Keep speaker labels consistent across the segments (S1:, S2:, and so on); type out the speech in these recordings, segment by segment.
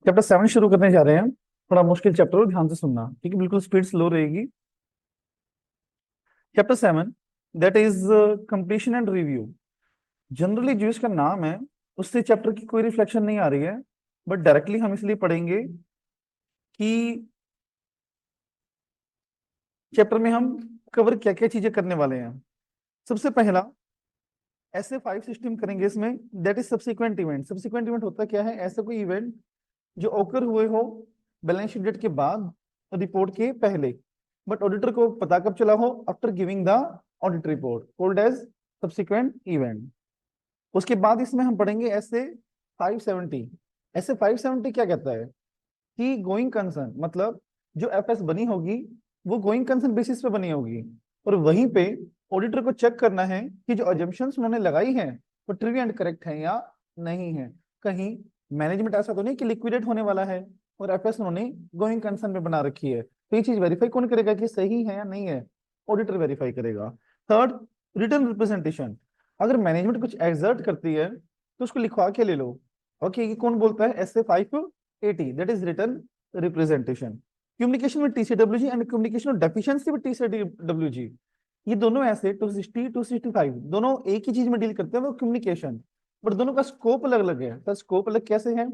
S1: Chapter 7 शुरू करने जा रहे हैं। थोड़ा मुश्किल चैप्टर हो, ध्यान से सुनना, ठीक है? बिल्कुल स्पीड स्लो रहेगी। Chapter 7 that is completion and review. Generally जो इसका नाम है उससे चैप्टर की कोई रिफ्लेक्शन नहीं आ रही है, बट डायरेक्टली हम इसलिए पढ़ेंगे कि चैप्टर में हम कवर क्या क्या चीजें करने वाले हैं। सबसे पहला ऐसे 5 सिस्टम करेंगे इसमें, that is subsequent event. Subsequent event होता क्या है? ऐसा कोई इवेंट जो ओकर हुए हो बैलेंस शीट डेट के बाद, रिपोर्ट के पहले, बट ऑडिटर को पता कब चला हो? After giving the audit report, called as subsequent event. उसके बाद इसमें हम पढ़ेंगे ऐसे 570। ऐसे 570 क्या कहता है कि गोइंग कंसर्न, मतलब जो एफएस बनी होगी वो गोइंग कंसर्न बेसिस पे बनी होगी, और वहीं पे ऑडिटर को चेक करना है कि जो अजम्पशंस उन्होंने लगाई हैं वो ट्रू एंड करेक्ट है या नहीं है। कहीं मैनेजमेंट ऐसा तो नहीं कि लिक्विडेट होने वाला है और एफएस उन्होंने गोइंग कंसर्न में बना रखी है, तो ये चीज वेरीफाई कौन करेगा कि सही है या नहीं है? ऑडिटर वेरीफाई करेगा। Third, written representation. अगर मैनेजमेंट कुछ एग्जर्ट करती है तो उसको लिखवा के ले लो। ओके, ये कौन बोलता है? S A 580, that is return representation. Communication में TCWG and communication of deficiency with TCWG, ये दोनों ऐसे 260 265 दोनों एक ही चीज में डील करते हैं, वो कम्युनिकेशन, बट दोनों का स्कोप अलग अलग है। तो स्कोप अलग कैसे है?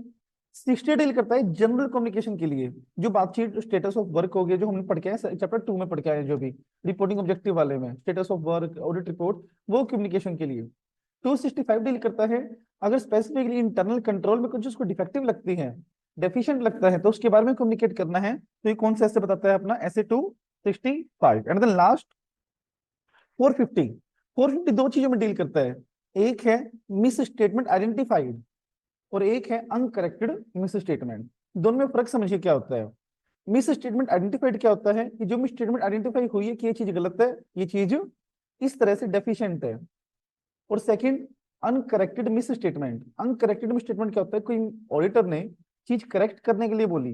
S1: 60 डील करता है जनरल कम्युनिकेशन के लिए, जो बातचीत, स्टेटस ऑफ वर्क हो गया, जो हमने पढ़ के आए चैप्टर 2 में पढ़ के आए, जो भी रिपोर्टिंग ऑब्जेक्टिव वाले में, status of work, audit report, वो कम्युनिकेशन के लिए। 265 डील करता है अगर स्पेसिफिकली इंटरनल कंट्रोल में कुछ उसको डिफेक्टिव लगती है, डेफिशिएंट लगता है, तो उसके बारे में कम्युनिकेट करना है। तो ये कौन सा ऐसे बताता है? अपना ऐसे 265। And then last 450। 450 दो चीजों में डील करता है, एक है मिस स्टेटमेंट आइडेंटिफाइड और एक है अनकरेक्टेड मिस स्टेटमेंट। दोनों में फर्क समझिए क्या होता है। मिस स्टेटमेंट आइडेंटिफाइड क्या होता है कि जो मिस स्टेटमेंट आइडेंटिफाई हुई है कि ये चीज गलत है, ये चीज इस तरह से डेफिशिएंट है। और second, uncorrected miss statement. Uncorrected miss statement क्या होता है? कोई ऑडिटर ने चीज करेक्ट करने के लिए बोली,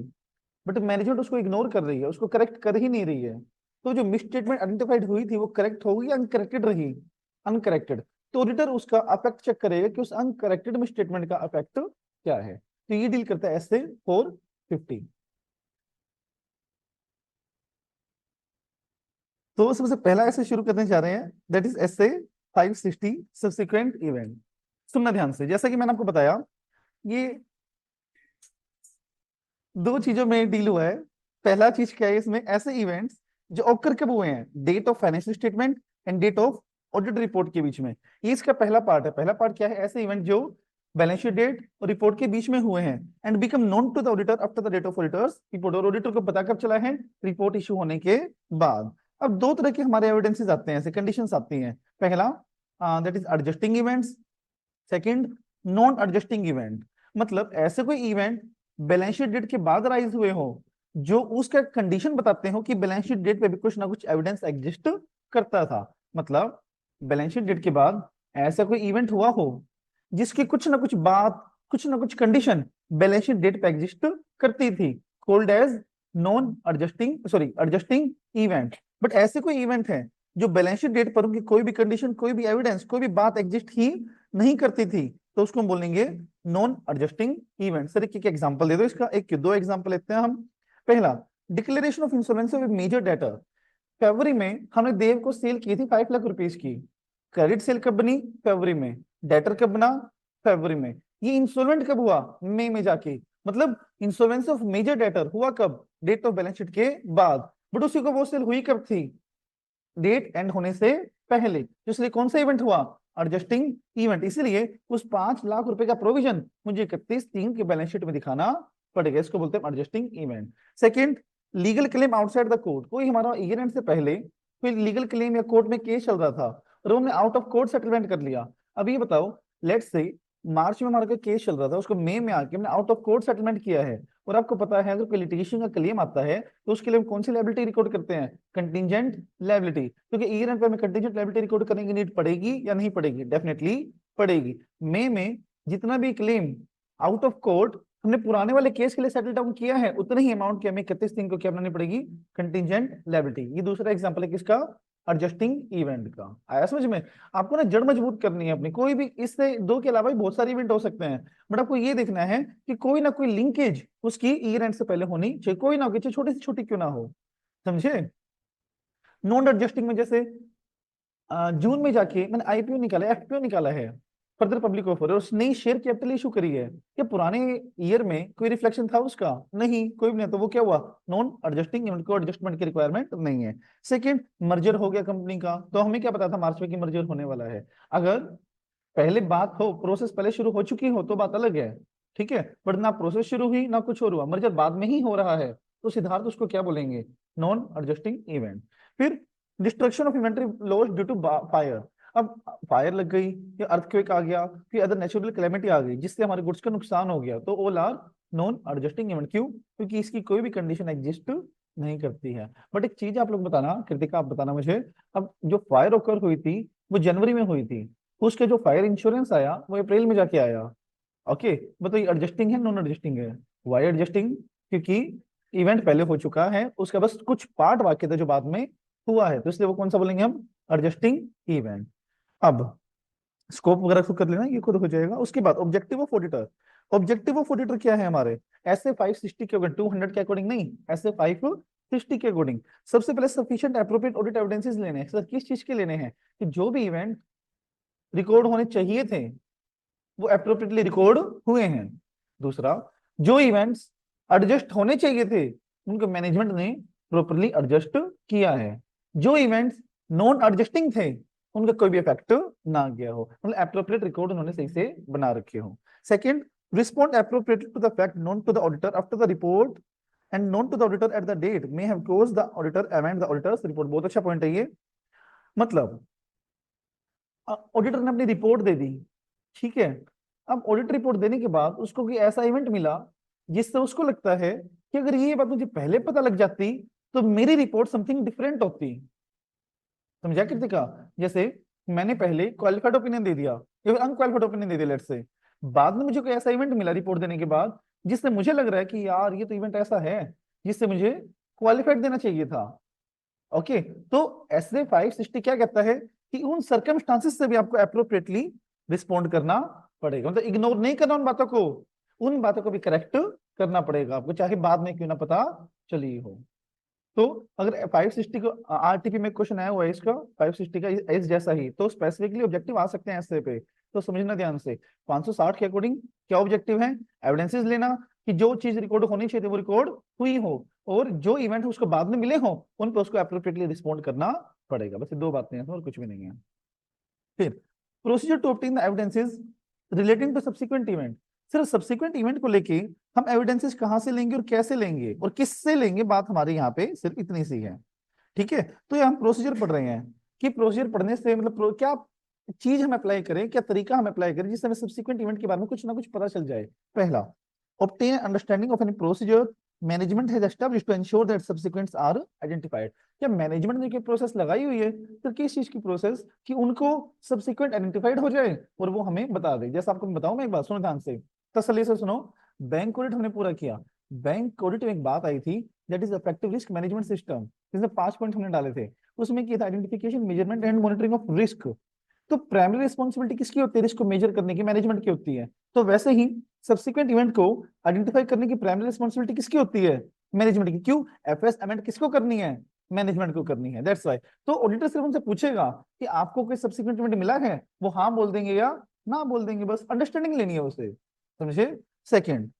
S1: बट मैनेजमेंट उसको इग्नोर कर रही है, उसको करेक्ट कर ही नहीं रही है। तो जो मिस स्टेटमेंट आइडेंटिफाइड हुई थी वो करेक्ट होगी या अनकरेक्टेड रही? अनकरेक्टेड। तो ऑडिटर उसका अफेक्ट चेक करेगा कि उस अनकरेक्टेड मिस स्टेटमेंट का अफेक्ट क्या है। तो ये डील करता है ऐसे 450। तो सबसे पहला ऐसे शुरू करने जा रहे हैं, दैट इज ऐसे 560 सब्सिक्वेंट इवेंट। सुनना ध्यान से, जैसा कि मैंने आपको बताया, ये दो चीजों में डील हुआ है। पहला चीज क्या है इसमें? ऐसे इवेंट्स जो ऑकर कब हुए हैं, date of financial statement and date of audit report के बीच में। ये इसका पहला पार्ट है। पहला पार्ट क्या है? ऐसे इवेंट जो बैलेंस शीट डेट और रिपोर्ट के बीच में हुए हैं and become known to the auditor after the date of auditor's report. और ऑडिटर को पता कब चला है? रिपोर्ट इशू होने के बाद। अब दो तरह के हमारे एविडेंसेस आते हैं, ऐसे कंडीशंस आती हैं। पहला, that is adjusting events. Second, non adjusting event. मतलब ऐसे कोई इवेंट बैलेंस शीट डेट के बाद राइज हुए हो जो उसका कंडीशन बताते हो कि बैलेंस शीट डेट पे भी कुछ ना कुछ एविडेंस एग्जिस्ट करता था। मतलब बैलेंस शीट डेट के बाद ऐसा कोई इवेंट हुआ हो जिसकी कुछ ना कुछ बात, कुछ ना कुछ कंडीशन बैलेंस शीट डेट पे एग्जिस्ट करती थी, called as non adjusting, sorry, adjusting event. But ऐसे कोई इवेंट है जो बैलेंस शीट डेट पर उनकी कोई भी कंडीशन, कोई भी एविडेंस, कोई भी बात एग्जिस्ट ही नहीं करती थी, तो उसको हम बोलेंगे नॉन एडजस्टिंग इवेंट। सर एक एग्जांपल दे दो इसका, एक क्यों, दो एग्जांपल लेते हैं हम। पहला, declaration of insurance of major debtor. फरवरी में हमने देव को सेल की थी 5 लाख रुपीज की। क्रेडिट सेल कब बनी? फरवरी में। डेटर कब बना? फरवरी में। ये इंस्टॉलमेंट कब हुआ? मई में जाके। मतलब इंश्योरेंस ऑफ मेजर डेटर हुआ कब? डेट ऑफ बैलेंस शीट के बाद। बट उसी को वो सेल हुई कब थी? डेट एंड होने से पहले। तो इसलिए कौन सा इवेंट हुआ? Adjusting event. इसलिए उस 5 लाख रुपए का प्रोविजन मुझे 31/3 के बैलेंस शीट में दिखाना पड़ेगा, इसको बोलते हैं adjusting event. Second, legal claim outside the court. कोई हमारा ईयर एंड से पहले कोई लीगल क्लेम या कोर्ट में केस चल रहा था और हमने आउट ऑफ कोर्ट सेटलमेंट कर लिया। अब ये बताओ, लेट्स से मार्च में हमारा कोई केस चल रहा था, उसको मई में आके हमने आउट ऑफ कोर्ट सेटलमेंट किया है, और आपको पता है अगर कोई लिटिगेशन का क्लेम आता है तो उसके लिए हम कौन सी लायबिलिटी रिकॉर्ड करते हैं? Contingent liability. क्योंकि ईयर एंड पे हमें कंटिजेंट लायबिलिटी रिकॉर्ड करने की नीड पड़ेगी या नहीं पड़ेगी? डेफिनेटली पड़ेगी। मई में जितना भी क्लेम आउट ऑफ कोर्ट हमने पुराने वाले केस के लिए सेटल डाउन किया है, उतना ही अमाउंट की हमें 31 दिन को क्या बनानी पड़ेगी? Contingent liability. ये दूसरा एग्जांपल है किसका? एडजस्टिंग इवेंट का। आया समझ में? आपको ना जड़ मजबूत करनी है अपनी, कोई भी इससे दो के अलावा भी बहुत सारे इवेंट हो सकते हैं, बट आपको ये देखना है कि कोई ना कोई लिंकेज उसकी ईयर एंड से पहले होनी चाहिए, कोई ना हो, चाहे छोटी से छोटी क्यों ना हो। समझे? नॉन एडजस्टिंग में जैसे जून में जाके मैंने आईपीओ निकाला, एफपीओ निकाला है, फर्दर पब्लिक ऑफर, और नई शेयर कैपिटल इशू करी है, क्या पुराने ईयर में कोई रिफ्लेक्शन था उसका? नहीं, कोई भी नहीं, तो वो क्या हुआ? नॉन एडजस्टिंग इवेंट, को एडजस्टमेंट की रिक्वायरमेंट नहीं है। सेकंड, मर्जर हो गया कंपनी का, तो हमें क्या पता था मार्च में कि मर्जर होने वाला है? अगर पहले बात हो, प्रोसेस पहले शुरू हो चुकी हो तो बात अलग है, ठीक है, बट ना प्रोसेस शुरू हुई ना कुछ और हुआ, मर्जर बाद में ही हो रहा है, तो सिद्धार्थ उसको क्या बोलेंगे? Non adjusting event. फिर destruction of inventory loss due to fire. अब फायर लग गई या अर्थक्वेक आ गया, फिर अदर नेचुरल कैलेमिटी आ गई जिससे हमारे गुड्स का नुकसान हो गया, तो all are non adjusting event. क्यों? क्योंकि इसकी कोई भी कंडीशन एग्जिस्ट नहीं करती है। बट एक चीज आप लोग बताना, कृतिका आप बताना मुझे, अब जो फायर ओकर हुई थी वो जनवरी में हुई थी, उसके जो फायर इंश्योरेंस आया वो अप्रैल में जाके आया। ओके, बताइए एडजस्टिंग है नॉन एडजस्टिंग है? Why adjusting? क्योंकि इवेंट पहले हो चुका है, उसका बस कुछ पार्ट बाकी था जो बाद में हुआ है, तो इसलिए वो कौन सा बोलेंगे हम? Adjusting event. अब स्कोप वगैरह खुद कर लेना, ये खुद हो जाएगा। उसके बाद objective of auditor. Objective of auditor क्या है हमारे? ऐसे 560 के अकॉर्डिंग, 200 के अकॉर्डिंग नहीं, ऐसे 560 के अकॉर्डिंग सबसे पहले सफिशिएंट एप्रोप्रिएट ऑडिट एविडेंसेस लेने हैं। सर किस चीज के लेने हैं? कि जो भी इवेंट रिकॉर्ड होने चाहिए थे वो अप्रोप्रिएटली रिकॉर्ड हुए हैं। दूसरा, जो इवेंट्स एडजस्ट होने चाहिए थे उनको मैनेजमेंट ने प्रॉपरली एडजस्ट किया है। जो इवेंट्स नॉन एडजस्टिंग थे उनका कोई भी इफेक्ट ना गया हो, मतलब अप्रोप्रिएट रिकॉर्ड उन्होंने सही से बना रखे हो। Second, respond appropriately to the fact known to the auditor after the report and known to the auditor at the date may have caused the auditor amend the auditor's report. बहुत अच्छा point है ये। मतलब auditor ने अपनी report दे दी, ठीक है, अब ऑडिट रिपोर्ट देने के बाद उसको कोई ऐसा इवेंट मिला जिससे उसको लगता है कि अगर ये बात मुझे पहले पता लग जाती तो मेरी रिपोर्ट समथिंग डिफरेंट होती। समझा कृतिका? जैसे मैंने पहले क्वालिफाइड ओपिनियन दे दिया या फिर अनक्वालिफाइड ओपिनियन दे दिया लेट्स से, बाद में मुझे कोई ऐसा इवेंट मिला रिपोर्ट देने के बाद जिससे मुझे लग रहा है कि यार ये तो इवेंट ऐसा है जिससे मुझे क्वालिफाइड देना चाहिए था। ओके, तो ऐसे 560 क्या कहता है कि उन सर्कमस्टांसिस से भी आपको अप्रोप्रिएटली रिस्पॉन्ड करना पड़ेगा, मतलब इग्नोर नहीं करना उन बातों को, उन बातों को भी करेक्ट करना पड़ेगा आपको, चाहे बाद में क्यों ना पता चली हो। तो अगर 560 को आरटीपी में क्वेश्चन आया हुआ है इसका 560 का इस जैसा ही, तो स्पेसिफिकली ऑब्जेक्टिव आ सकते हैं ऐसे पे, तो समझना ध्यान से। 560 के अकॉर्डिंग क्या ऑब्जेक्टिव है? एविडेंसेस लेना कि जो चीज रिकॉर्ड होनी चाहिए थी वो रिकॉर्ड हुई हो, और जो इवेंट उसको बाद में मिले हो उन पर उसको अप्रोप्रिएटली रिस्पॉन्ड करना पड़ेगा। बस ये दो बातें हैं और कुछ भी नहीं है। फिर procedure to obtain the evidences relating to subsequent event. सिर्फ सब्सिक्वेंट इवेंट को लेके हम एविडेंसेस कहां से लेंगे और कैसे लेंगे और किससे लेंगे, बात हमारे यहाँ पे सिर्फ इतनी सी है, ठीक है। तो ये हम प्रोसीजर पढ़ रहे हैं कि प्रोसीजर पढ़ने से मतलब क्या चीज हम अप्लाई करें, क्या तरीका हम अप्लाई करें जिससे हमें सब्सिक्वेंट इवेंट के बारे में कुछ ना कुछ पता चल जाए। पहला, obtain understanding of any procedure management has established to ensure that subsequents are identified. क्या मैनेजमेंट ने कोई प्रोसेस लगाई हुई है, तो किस चीज की प्रोसेस, कि उनको सब्सिक्वेंट आइडेंटिफाइड हो जाए और वो हमें बता दे। जैसे आपको मैं बताऊं, मैं एक बात सुनो ध्यान से, तसल्ली से सुनो। बैंक ऑडिट हमने पूरा किया, बैंक ऑडिट में एक बात आई थी that is effective risk management system, जिसमें 5 पॉइंट हमने डाले थे। उसमें क्या था? Identification, measurement and monitoring of risk. तो प्राइमरी रिस्पॉन्सिबिलिटी किसकी होती है? रिस्क को मेजर करने की मैनेजमेंट की होती है। तो वैसे ही सब्सिक्वेंट इवेंट को आइडेंटिफाई करने की प्राइमरी रिस्पॉन्सिबिलिटी किसकी होती है? मैनेजमेंट की। क्यों? एफएस अमेंड किसको करनी है? मैनेजमेंट को करनी है, दैट्स व्हाई। तो ऑडिटर सिर्फ हमसे पूछेगा कि आपको कोई सब्सिक्वेंट इवेंट मिला है, वो हाँ बोल देंगे या ना बोल देंगे, बस अंडरस्टैंडिंग लेनी है उसे। समझे? सेकंड,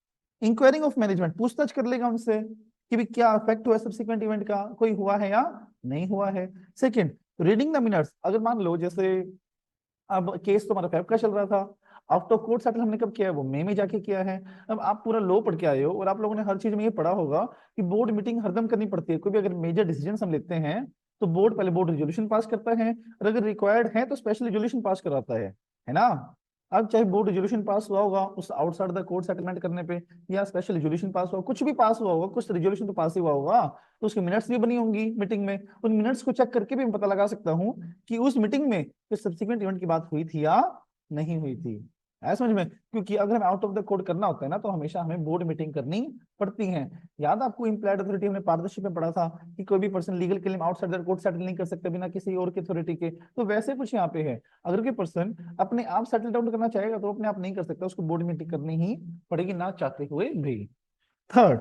S1: इंक्वायरिंग ऑफ मैनेजमेंट, पूछताछ कर लेगा उनसे कि भी क्या इफेक्ट हुआ सब्सिक्वेंट इवेंट का, कोई हुआ है या नहीं हुआ है। Second, reading the minutes. अगर मान लो जैसे अब केस तो हमारा फेब का चल रहा था, आउट ऑफ कोर्ट सेटल हमने कब किया है? वो मई में जाके किया है। अब आप पूरा लॉ पढ़ के आए हो और आप लोगों ने हर चीज में ये पढ़ा होगा कि बोर्ड मीटिंग हरदम करनी पड़ती है। कोई भी अगर मेजर डिसीजन हम लेते हैं तो बोर्ड पहले बोर्ड रेजोल्यूशन पास करता है, और अगर रिक्वायर्ड है तो स्पेशल रेजोल्यूशन पास कराता है ना। अब चाहे बोर्ड रेजोल्यूशन पास हुआ होगा उस आउटसाइड द कोर्ट सेटलमेंट करने पे, या स्पेशल रेजोल्यूशन पास हुआ, कुछ भी पास हुआ होगा, कुछ रेजोल्यूशन तो पास ही हुआ होगा, तो उसकी मिनट्स भी बनी होंगी मीटिंग में। उन मिनट्स को चेक करके भी मैं पता लगा सकता हूँ कि उस मीटिंग में सब्सिक्वेंट इवेंट की बात हुई थी या नहीं हुई थी। है समझ में? क्योंकि अगर हमें आउट ऑफ द कोड करना होता है ना, तो हमेशा हमें बोर्ड मीटिंग करनी पड़ती है। याद आपको इम्प्लाइड अथॉरिटी हमने पार्टनरशिप में पढ़ा था कि कोई भी person legal claim outside the court settle नहीं कर सकता बिना किसी और की अथॉरिटी के। तो वैसे कुछ यहाँ पे है, अगर कोई पर्सन अपने आप सेटल डाउन करना चाहेगा तो अपने आप नहीं कर सकता, उसको बोर्ड मीटिंग करनी ही पड़ेगी, ना चाहते हुए भी। Third,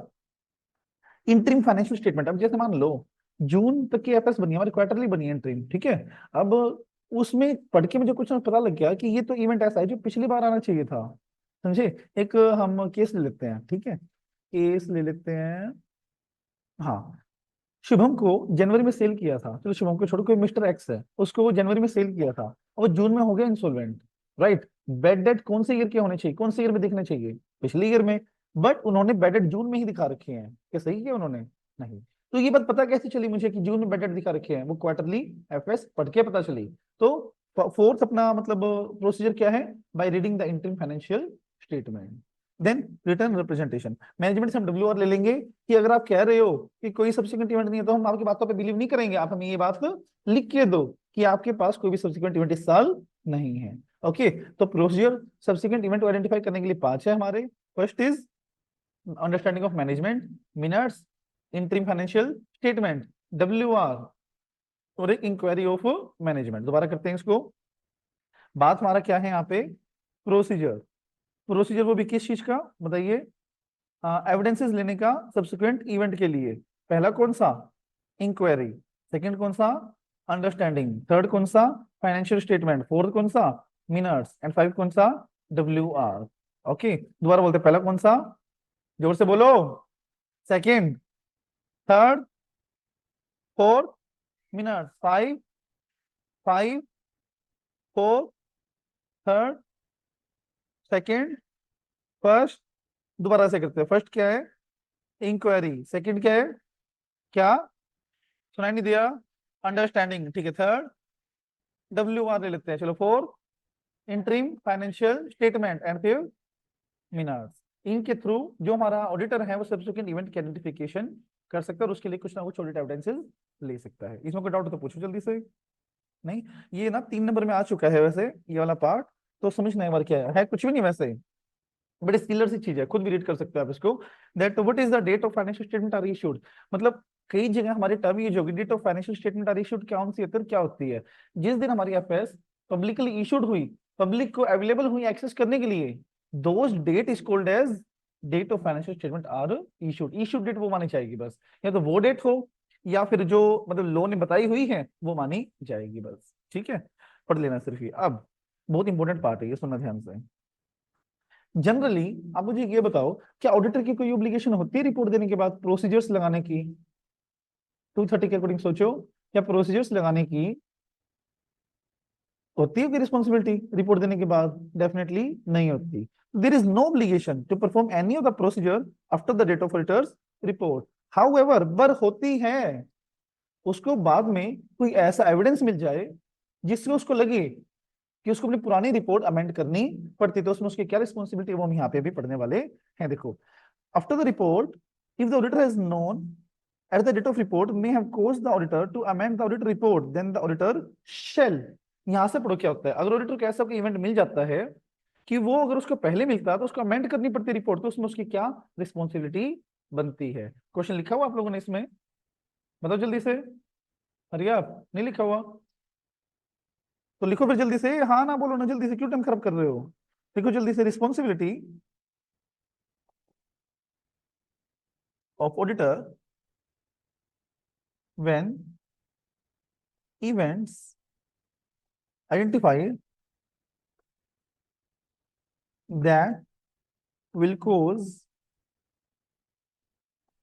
S1: interim financial statement. अब जैसे मान लो जून तक की एफएस बनी है हमारी, क्वार्टरली बनी है इंटरिम, ठीक है। अब उसमें पढ़ के मुझे कुछ ना पता लग गया कि ये तो इवेंट ऐसा है जो पिछली बार आना चाहिए था, समझे? एक हम केस ले लेते हैं, ठीक है, केस ले लेते हैं। हाँ, शुभम को जनवरी में सेल किया था, चलो शुभम को छोड़ो, कोई मिस्टर एक्स है, उसको वो जनवरी में सेल किया था और जून में हो गया इंसॉल्वेंट, राइट। बैड डेट कौन से ईयर के होने चाहिए, कौन से ईयर में दिखने चाहिए? पिछले ईयर में। बट उन्होंने बैड डेट जून में ही दिखा रखे हैं, क्या सही किया उन्होंने? नहीं। तो ये बात पता कैसे चली मुझे कि जून में बैड डेट दिखा रखे हैं? वो क्वार्टरली एफएस पढ़ के पता चली। तो फोर्थ अपना मतलब प्रोसीजर क्या है? By reading the interim financial statement. Then return representation. Management से हम डब्ल्यू ले लेंगे कि अगर आप कह रहे हो कि कोई सब्सिक्वेंट इवेंट नहीं है तो हम आपकी बातों पे बिलीव नहीं करेंगे, आप हमें ये बात लिख के दो कि आपके पास कोई भी सब्सिक्वेंट इवेंट इस साल नहीं है। ओके, तो प्रोसीजर सब्सिक्वेंट इवेंट को आइडेंटिफाई करने के लिए 5 है हमारे। First is understanding of management, minutes, interim financial statement, WR, और एक इंक्वायरी ऑफ मैनेजमेंट। दोबारा करते हैं इसको। बात हमारा क्या है यहाँ पे? प्रोसीजर। प्रोसीजर वो भी किस चीज का बताइए? एविडेंसेस लेने का सब्सिक्वेंट इवेंट के लिए। पहला कौन सा? इंक्वायरी। सेकंड कौन सा? अंडरस्टैंडिंग। थर्ड कौन सा? Financial statement. फोर्थ कौन सा? मिनट्स। एंड फाइव कौन सा? WR। ओके, दोबारा बोलते हैं, पहला कौन सा? जोर से बोलो। Second, third, fourth, minute. Five, five, fourth, third, second, first. दोबारा से करते हैं। फर्स्ट क्या है? इंक्वायरी। सेकंड क्या है? क्या सुनाई नहीं दिया? अंडरस्टैंडिंग, ठीक है। थर्ड, WR ले लेते हैं, चलो। Fourth, interim financial statement. And फिर मिनट्स। इनके थ्रू जो हमारा ऑडिटर है वो सब्सिक्वेंट इवेंट की आइडेंटिफिकेशन कर सकता है, और उसके लिए कुछ ना कुछ ऑडिट एविडेंसेस ले सकता है। इसमें कोई डाउट तो पूछो जल्दी से। नहीं, ये ना 3 नंबर में आ चुका है वैसे ये वाला पार्ट, तो समझना एक बार क्या है कुछ भी नहीं वैसे, बड़ी स्किलर सी चीज है, खुद भी रीड कर सकते हो आप इसको। That what is the date of financial statement are issued. मतलब कई जगह हमारी टर्म यूज होगी, date of financial statement are issued क्या सी होती है, क्या होती है? जिस दिन हमारी एफएस पब्लिकली इशूड हुई, पब्लिक को अवेलेबल हुई एक्सेस करने के लिए, those date is called as date of financial statement are issued. Issued date वो मानी जाएगी बस, या तो वो डेट हो या फिर जो मतलब लॉ ने बताई हुई है वो मानी जाएगी बस, ठीक है। पढ़ लेना सिर्फ ये। अब बहुत इंपॉर्टेंट पार्ट है ये, सुनना ध्यान से। जनरली आप मुझे ये बताओ, क्या ऑडिटर की कोई ऑब्लिगेशन होती है रिपोर्ट देने के बाद प्रोसीजर्स लगाने की? 230 के अकॉर्डिंग सोचो, क्या प्रोसीजर्स लगाने की होती है कोई रिस्पॉन्सिबिलिटी रिपोर्ट देने के बाद? डेफिनेटली नहीं होती। There is no obligation to perform any of the procedure after the date of auditor's report. However, बर होती है उसको बाद में कोई ऐसा एविडेंस मिल जाए जिससे उसको लगे कि उसको अपनी पुरानी रिपोर्ट अमेंड करनी पड़ती, तो उसमें उसकी क्या रिस्पॉन्सिबिलिटी वो हम यहाँ पे भी पढ़ने वाले हैं। देखो, after the report, if the auditor has known at the date of report may have caused the auditor to amend the audit report, then the auditor shall। यहां से पढ़ो क्या होता है। अगर ऑडिटर को ऐसा कोई इवेंट मिल जाता है कि वो अगर उसको पहले मिलता है तो उसको अमेंड करनी पड़ती है रिपोर्ट, तो उसमें उसकी क्या रिस्पॉन्सिबिलिटी बनती है? क्वेश्चन लिखा हुआ आप लोगों ने इसमें? बताओ जल्दी से। अरे आप नहीं लिखा हुआ तो लिखो फिर जल्दी से, हाँ ना बोलो ना जल्दी से, क्यों टाइम खराब कर रहे हो? लिखो जल्दी से। Responsibility of auditor when events identified that will cause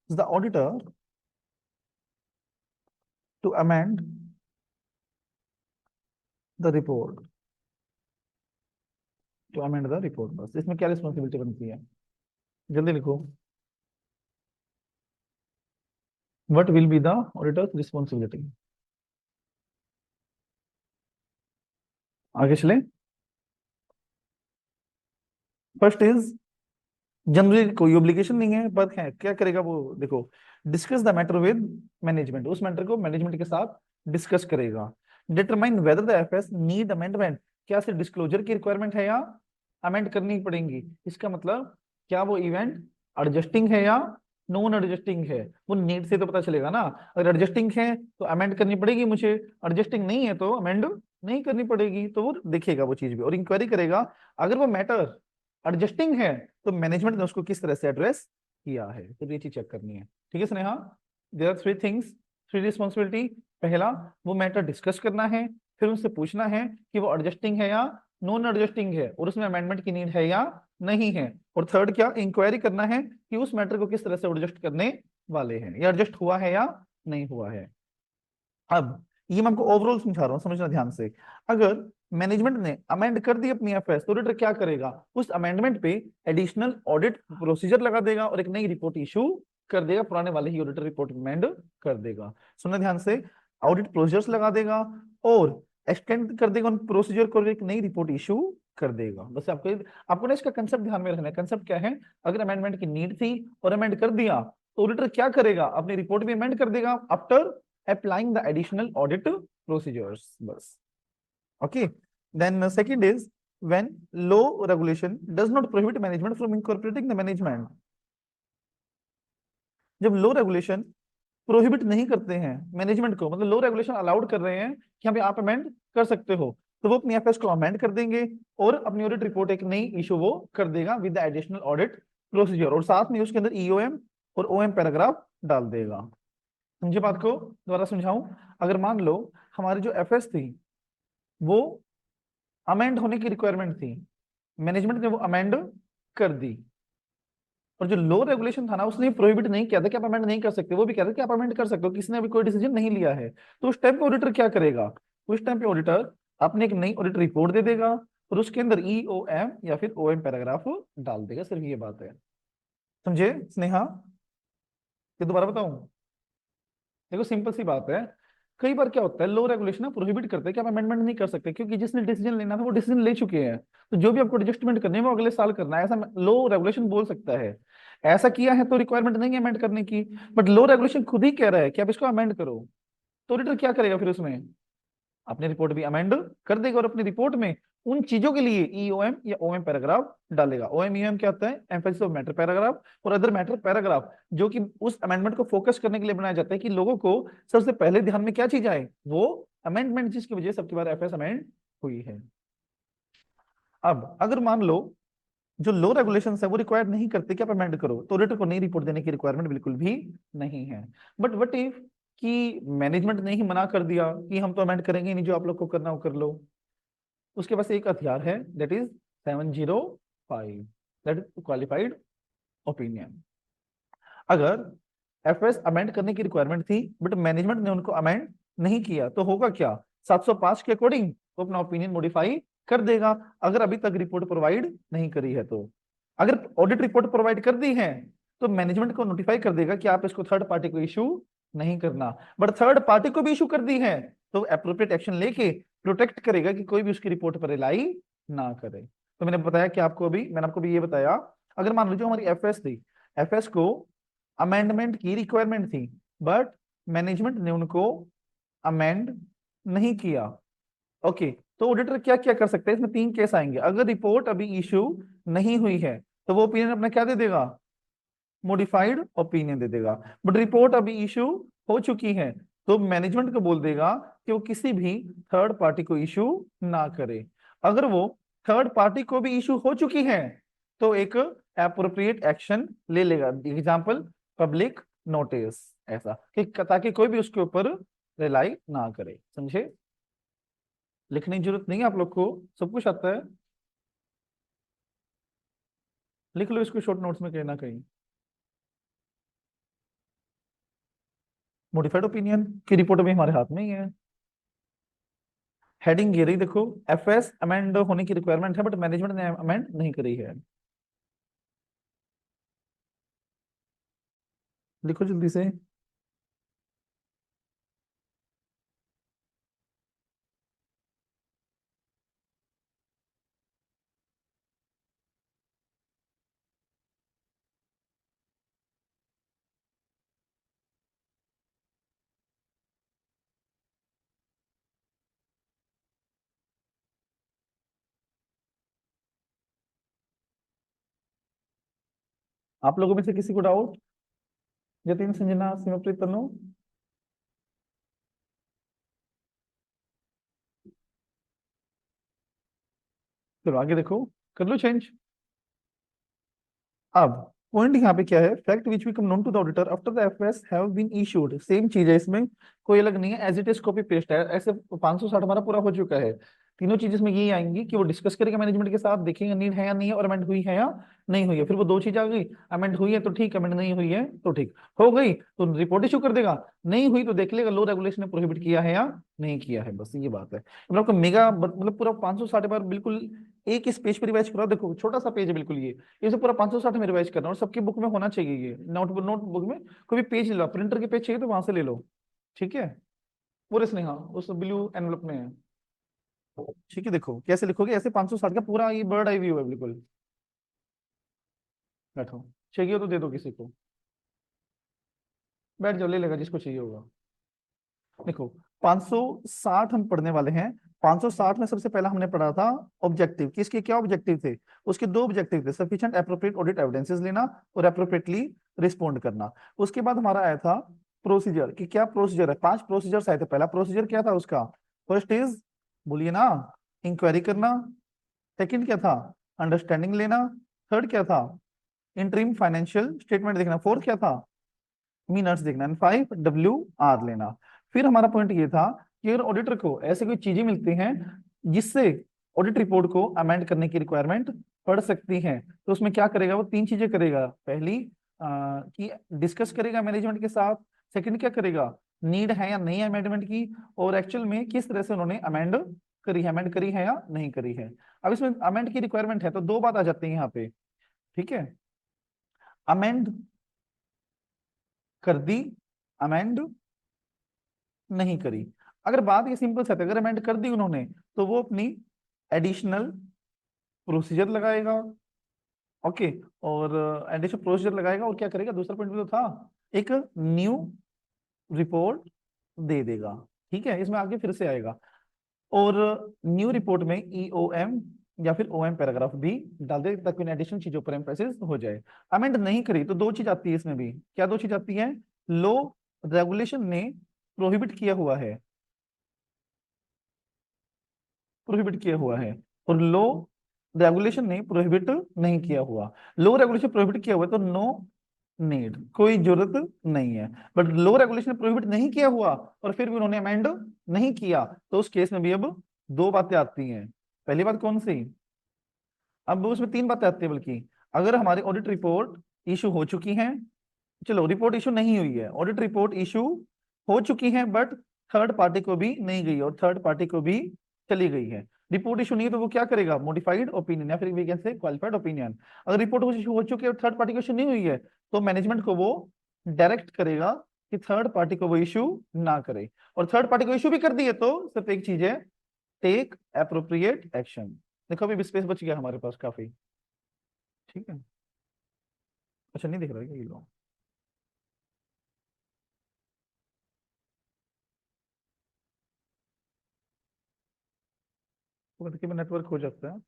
S1: the auditor to amend the report, to amend the report। बस इसमें क्या रिस्पॉन्सिबिलिटी बनती है? जल्दी लिखो। What will be the auditor's responsibility? आगे चले। फर्स्ट इज जनरली कोई ऑब्लिगेशन नहीं है, पर है क्या करेगा वो? देखो, discuss the matter with management, उस मैटर को मैनेजमेंट के साथ डिस्कस करेगा। Determine whether the FS need amendment, क्या सिर्फ डिस्क्लोजर की रिक्वायरमेंट है या अमेंड करनी पड़ेंगी। इसका मतलब क्या वो इवेंट एडजस्टिंग है या नॉन एडजस्टिंग है, वो नीड से तो पता चलेगा ना। अगर एडजस्टिंग है तो अमेंड करनी पड़ेगी मुझे, एडजस्टिंग नहीं है तो अमेंड नहीं करनी पड़ेगी। तो वो देखेगा वो चीज भी और इंक्वायरी करेगा। अगर वो मैटर एडजस्टिंग है तो मैनेजमेंट ने उसको किस तरह से एड्रेस किया है, तो ये चीज चेक करनी है। ठीक है Sneha, there are three things, three responsibility. पहला, वो मैटर डिस्कस करना है, फिर उनसे पूछना है कि वो एडजस्टिंग है या नॉन एडजस्टिंग है और उसमें अमेंडमेंट की नीड है या नहीं है। और थर्ड क्या, इंक्वायरी करना है कि उस मैटर को किस तरह से एडजस्ट करने वाले हैं, या एडजस्ट हुआ है या नहीं हुआ है। अब ये मैं आपको ओवरऑल समझा रहा हूँ, समझना ध्यान से। अगर मैनेजमेंट ने अमेंड कर दी अपनी एफएस तो ऑडिटर क्या करेगा, उस अमेंडमेंट पे एडिशनल ऑडिट प्रोसीजर लगा देगा और एक नई रिपोर्ट इशू कर देगा, पुराने वाले ही ऑडिटर रिपोर्ट अमेंड कर देगा। सुनना ध्यान से, ऑडिट प्रोसीजर्स लगा देगा और एक्सटेंड कर देगा उन प्रोसीजर को, एक नई रिपोर्ट इशू कर देगा। बस आपको आपको ना इसका कंसेप्ट ध्यान में रखना है। कंसेप्ट क्या है, अगर अमेंडमेंट की नीड थी और अमेंड कर दिया तो ऑडिटर क्या करेगा, अपनी रिपोर्ट भी अमेंड कर देगा after applying the additional audit procedures बस। okay, then second is when law regulation does not prohibit management from incorporating the management। जब लॉ रेगुलेशन प्रोहिबिट नहीं करते हैं मैनेजमेंट को, मतलब लॉ रेगुलेशन अलाउड कर रहे हैं कि हाँ भाई आप अमेंड कर सकते हो, तो वो अपनी एफएस को अमेंड कर देंगे और अपनी ऑडिट रिपोर्ट एक नई इशू वो कर देगा with the additional audit procedure, और साथ में उसके अंदर ईओएम और ओएम पैराग्राफ डाल देगा। समझे बात को, दोबारा समझाऊं। अगर मान लो हमारी जो एफएस थी वो अमेंड होने की रिक्वायरमेंट थी, मैनेजमेंट ने वो अमेंड कर दी, और जो लो रेगुलेशन था ना उसने प्रोहिबिट नहीं किया था कि आप अमेंड नहीं कर सकते, वो भी कहता था कि आप अमेंड कर सकते हो, किसी ने अभी कोई डिसीजन नहीं लिया है। तो उस टाइम पे ऑडिटर क्या करेगा, उस टाइम पे ऑडिटर अपने एक नई ऑडिट रिपोर्ट दे देगा और उसके अंदर ईओएम या फिर ओएम पैराग्राफ डाल देगा। सिर्फ ये बात है, समझे स्नेहा? ये दोबारा बताऊं, देखो सिंपल सी बात है। कई बार क्या होता है, लो रेगुलेशन ना प्रोहिबिट करते हैं कि आप अमेंडमेंट नहीं कर सकते, क्योंकि जिसने डिसीजन लेना था वो डिसीजन ले चुके हैं, तो जो भी आपको एडजस्टमेंट करने है वो अगले साल करना है, ऐसा लो रेगुलेशन बोल सकता है। ऐसा किया है तो रिक्वायरमेंट नहीं है अमेंड करने की, बट लो रेगुलेशन खुद ही कह रहा है कि आप इसको अमेंड करो, तो ऑडिटर क्या करेगा फिर उसमें, अपनी रिपोर्ट भी अमेंड कर देगा और अपनी रिपोर्ट में उन चीजों के लिए ईओएम या ओएम पैराग्राफ डालेगा। ओएम ईओएम क्या होता है, एम्फेसिस ऑफ मैटर पैराग्राफ और अदर मैटर पैराग्राफ, जो कि उस अमेंडमेंट को फोकस करने के लिए बनाया जाता है कि लोगों को सबसे पहले ध्यान में क्या चीज आए, वो अमेंडमेंट जिसकी वजह से सबकी बार एफएस अमेंड हुई है। अब अगर मान लो जो लो रेगुलेशन है वो रिक्वायर नहीं करते कि आप अमेंड करो, तो ऑडिटर को नई रिपोर्ट देने की रिक्वायरमेंट बिल्कुल भी नहीं है। बट वट इफ कि मैनेजमेंट ने ही मना कर दिया कि हम तो अमेंड करेंगे नहीं, जो आप लोग को करना हो कर लो, उसके पास एक हथियार है, that is 705, that is qualified opinion. अगर एफएस अमेंड करने की रिक्वायरमेंट थी बट मैनेजमेंट ने उनको अमेंड नहीं किया, तो होगा क्या, 705 के अकॉर्डिंग वो अपना ओपिनियन मॉडिफाई कर देगा, अगर अभी तक रिपोर्ट प्रोवाइड नहीं करी है तो। अगर ऑडिट रिपोर्ट प्रोवाइड कर दी है तो मैनेजमेंट को नोटिफाई कर देगा कि आप इसको थर्ड पार्टी को इशू नहीं करना, बट थर्ड पार्टी को भी इशू कर दी है तो अप्रोप्रिएट एक्शन लेके प्रोटेक्ट करेगा कि कोई भी उसकी रिपोर्ट पर रिलाई ना करे। तो मैंने बताया कि आपको अभी मैंने आपको भी ये बताया, अगर मान लीजिए हमारी एफएस थी, एफएस को अमेंडमेंट की रिक्वायरमेंट थी बट मैनेजमेंट ने उनको अमेंड नहीं किया, ओके, तो ऑडिटर क्या क्या कर सकते हैं, इसमें तीन केस आएंगे। अगर रिपोर्ट अभी इशू नहीं हुई है तो वो ओपिनियन अपना क्या दे देगा, मॉडिफाइड ओपिनियन दे देगा। बट रिपोर्ट अभी इशू हो चुकी है तो मैनेजमेंट को बोल देगा कि वो किसी भी थर्ड पार्टी को इशू ना करे। अगर वो थर्ड पार्टी को भी इशू हो चुकी है तो एक एप्रोप्रिएट एक्शन ले लेगा, एग्जाम्पल पब्लिक नोटिस, ऐसा कि ताकि कोई भी उसके ऊपर रिलाई ना करे। समझे, लिखने की जरूरत नहीं है आप लोग को, सब कुछ आता है, लिख लो इसको शॉर्ट नोट्स में कहीं ना कहीं। मॉडिफाइड ओपिनियन की रिपोर्ट भी हमारे हाथ में ही है। हेडिंग ये रही देखो, एफएस अमेंड होने की रिक्वायरमेंट है बट मैनेजमेंट ने अमेंड नहीं करी है। लिखो जल्दी से। आप लोगों में से किसी को डाउट? जतिन, संजना, सिमरप्रीत, तनु? चलो आगे देखो, कर लो चेंज। अब पॉइंट यहाँ पे क्या है, fact which become known to the auditor after the FS have been issued, same चीज है इसमें, कोई अलग नहीं है, as it is copy paste है। ऐसे 560 हमारा पूरा हो चुका है। तीनों चीजें इसमें यही आएंगी कि वो डिस्कस करेगा मैनेजमेंट के साथ, देखेंगे नीड है या नहीं है, और अमेंड हुई है या नहीं हुई है। फिर वो दो चीज आ गई, अमेंड हुई है तो ठीक, अमेंड नहीं हुई है तो ठीक। हो गई तो रिपोर्ट इशू कर देगा, नहीं हुई तो देख लेगा लो रेगुलेशन ने प्रोहिबिट किया है या नहीं किया है, बस ये बात है। मतलब आपको मेगा मतलब पूरा 560 बार बिल्कुल एक इस पेज पर रिवाइज करो। देखो छोटा सा पेज है बिल्कुल ये, इसे पूरा 560 में रिवाइज करना, और सबकी बुक में होना चाहिए ये, नोटबुक में कोई भी पेज ले लो, प्रिंटर के पेज चाहिए तो वहां से ले लो, ठीक है। पूरे स्नेहा उस ब्लू एनवलप में है, ठीक है। देखो कैसे लिखोगे, ऐसे 560 का पूरा ये बर्ड आई व्यू है बिल्कुल। बैठो, चाहिए हो तो दे दो किसी को, बैठ जाओ, ले लेगा जिसको चाहिए होगा। देखो 560 हम पढ़ने वाले हैं। 560 में सबसे पहला हमने पढ़ा था ऑब्जेक्टिव, किसके क्या ऑब्जेक्टिव थे? उसके दो ऑब्जेक्टिव थे, सफिशिएंट एप्रोप्रिएट ऑडिट एविडेंसेस लेना और एप्रोप्रिएटली रिस्पोंड करना। उसके बाद हमारा आया था प्रोसीजर, कि क्या प्रोसीजर है। 5 प्रोसीजर्स आए थे। पहला प्रोसीजर क्या था उसका? फर्स्ट इज, बोलिए ना, इंक्वायरी करना। सेकंड क्या था? अंडरस्टैंडिंग लेना। थर्ड क्या था? इंटरिम फाइनेंशियल स्टेटमेंट देखना। फोर्थ क्या था? मिनट्स देखना। एंड 5 WR लेना। फिर हमारा पॉइंट ये था कि अगर ऑडिटर को ऐसे कोई चीजें मिलती हैं जिससे ऑडिट रिपोर्ट को अमेंड करने की रिक्वायरमेंट पड़ सकती है, तो उसमें क्या करेगा? वो 3 चीजें करेगा। पहली कि डिस्कस करेगा मैनेजमेंट के साथ। सेकंड क्या करेगा? नीड है या नहीं है अमेंडमेंट की, और एक्चुअल में किस तरह से उन्होंने अमेंड करी है या नहीं करी है। अब इसमें अमेंड की रिक्वायरमेंट है तो दो बात आ जाती है यहाँ पे, ठीक है। अमेंड कर दी, अमेंड नहीं करी। अगर बात ये सिंपल सा है, अगर अमेंड कर दी उन्होंने, तो वो अपनी एडिशनल प्रोसीजर लगाएगा, ओके। और एडिशनल प्रोसीजर लगाएगा, और क्या करेगा? दूसरा पॉइंट भी तो था, एक न्यू रिपोर्ट दे देगा, ठीक है। इसमें आगे फिर से आएगा, और न्यू रिपोर्ट में EOM या फिर OM पैराग्राफ भी डाल दे, ताकि इन एडिशनल चीजों पर एम्फेसिस हो जाए। अमेंड नहीं करी तो दो चीज आती है इसमें भी। क्या दो चीज आती है? लो रेगुलेशन ने प्रोहिबिट किया हुआ है, प्रोहिबिट किया हुआ है, और लो रेगुलेशन ने प्रोहिबिट नहीं किया हुआ। लो रेगुलेशन प्रोहिबिट किया हुआ है तो नो नीड, कोई जरूरत नहीं है। बट लो रेगुलेशन प्रोहिबिट नहीं किया हुआ और फिर भी उन्होंने अमेंड नहीं किया, तो उस केस में भी अब दो बातें आती हैं। पहली बात कौन सी? अब उसमें तीन बातें आती है बल्कि। अगर हमारी ऑडिट रिपोर्ट इशू हो चुकी है, चलो रिपोर्ट इशू नहीं हुई है, ऑडिट रिपोर्ट इशू हो चुकी है बट थर्ड पार्टी को भी नहीं गई और थर्ड पार्टी को भी चली गई है। रिपोर्ट इशू नहीं है तो वो क्या करेगा? मॉडिफाइड ओपिनियन या फिर we can say qualified opinion. अगर रिपोर्ट इशू हो चुकी है और थर्ड पार्टी को इशू नहीं हुई है, तो मैनेजमेंट को वो डायरेक्ट करेगा कि थर्ड पार्टी को वो इशू ना करे। और थर्ड पार्टी को इशू भी कर दिए तो सिर्फ एक चीज है, टेक एप्रोप्रिएट एक्शन। देखो अभी स्पेस बच गया हमारे पास काफी, ठीक है। अच्छा नहीं दिख रहा है क्या ये लो? तो नेटवर्क हो जाता है।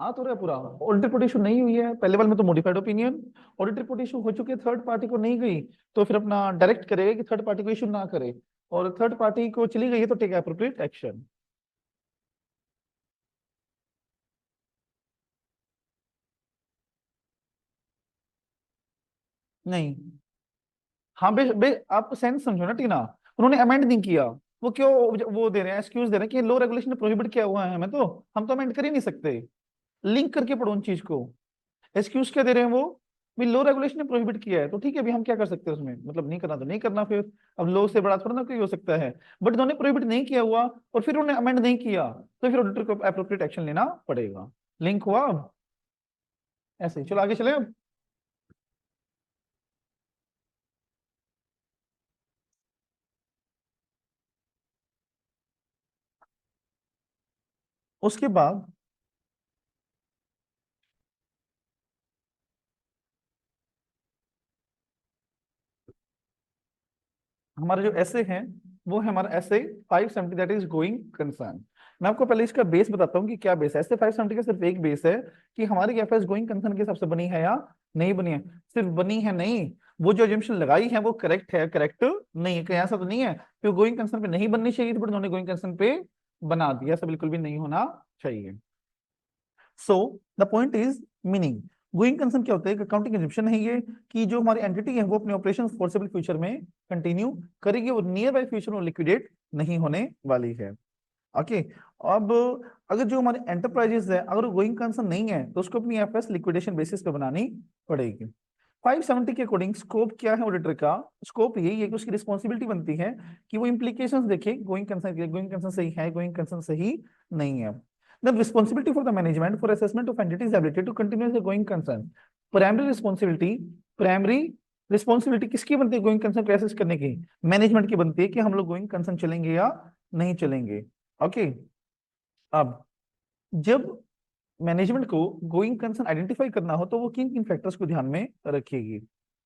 S1: हाँ तो रहा पूरा, ऑडिट रिपोर्ट इशू नहीं हुई है पहले वाले में तो modified opinion, audit report issue हो चुकी है थर्ड पार्टी को नहीं गई, तो फिर अपना डायरेक्ट करेगा कि थर्ड पार्टी को इशू ना करे, और थर्ड पार्टी को चली गई है तो टेक एप्रोप्रिएट एक्शन। नहीं, हाँ आप सेंस समझो ना टीना, उन्होंने अमेंड नहीं किया। वो क्यों? वो दे रहे हैं एक्सक्यूज दे रहे हैं कि लो रेगुलेशन ने प्रोहिबिट किया हुआ है हमें, तो हम तो अमेंड कर ही नहीं सकते। लिंक करके पढ़ो उन चीज को। एक्सक्यूज क्या दे रहे हैं वो? भी लो रेगुलेशन ने प्रोहिबिट किया है तो ठीक है, अभी हम क्या कर सकते हैं उसमें, मतलब नहीं करना तो नहीं करना फिर। अब लो से बड़ा थोड़ा ना कोई हो सकता है। बट उन्होंने प्रोहिबिट नहीं किया हुआ और फिर उन्होंने अमेंड नहीं किया, तो फिर ऑडिटर को एप्रोप्रिएट एक्शन लेना पड़ेगा। लिंक हुआ अब? ऐसे ही चलो आगे चले अब। उसके बाद हमारे जो ऐसे हैं, वो है हमारा ऐसे 570, दैट इज गोइंग कंसर्न। मैं आपको पहले इसका बेस बताता हूँ कि क्या बेस है। ऐसे 570 का सिर्फ एक बेस है कि हमारी एफएस गोइंग कंसर्न के हिसाब से बनी है या नहीं बनी है। सिर्फ बनी है नहीं, वो जो एजम्पशन लगाई है वो करेक्ट है, करेक्ट नहीं है। कहीं ऐसा तो नहीं है कि गोइंग कंसर्न पे नहीं बननी चाहिए थी बट उन्होंने गोइंग कंसर्न पे बना दिया, ऐसा बिल्कुल भी नहीं होना चाहिए। So the point is meaning, going concern क्या होता है? अकाउंटिंग एजम्पशन है ये कि जो हमारी एंटिटी है वो अपने ऑपरेशन फोर्सेबल फ्यूचर में कंटिन्यू करेगी, वो नियर बाय फ्यूचर में लिक्विडेट नहीं होने वाली है। ओके। अब अगर जो हमारे एंटरप्राइजेस है अगर गोइंग कंसर्न नहीं है तो उसको अपनी एफएस लिक्विडेशन बेसिस पे बनानी पड़ेगी। 570 के अकॉर्डिंग स्कोप क्या है ऑडिटर का? स्कोप यही है कि उसकी रिस्पॉन्सिबिलिटी बनती है कि वो इंप्लीकेशंस देखे गोइंग कंसर्न, गोइंग कंसर्न सही है, गोइंग कंसर्न सही नहीं है। The responsibility for the management for assessment of entity's ability to continue the going concern. Primary responsibility, primary responsibility किसकी बनती है गोइंग कंसर्न को एसेस करने की? मैनेजमेंट की बनती है कि हम लोग गोइंग कंसर्न चलेंगे या नहीं चलेंगे। ओके। अब जब मैनेजमेंट को गोइंग कंसर्न आइडेंटिफाई करना हो तो वो किन किन फैक्टर्स को ध्यान में रखेगी?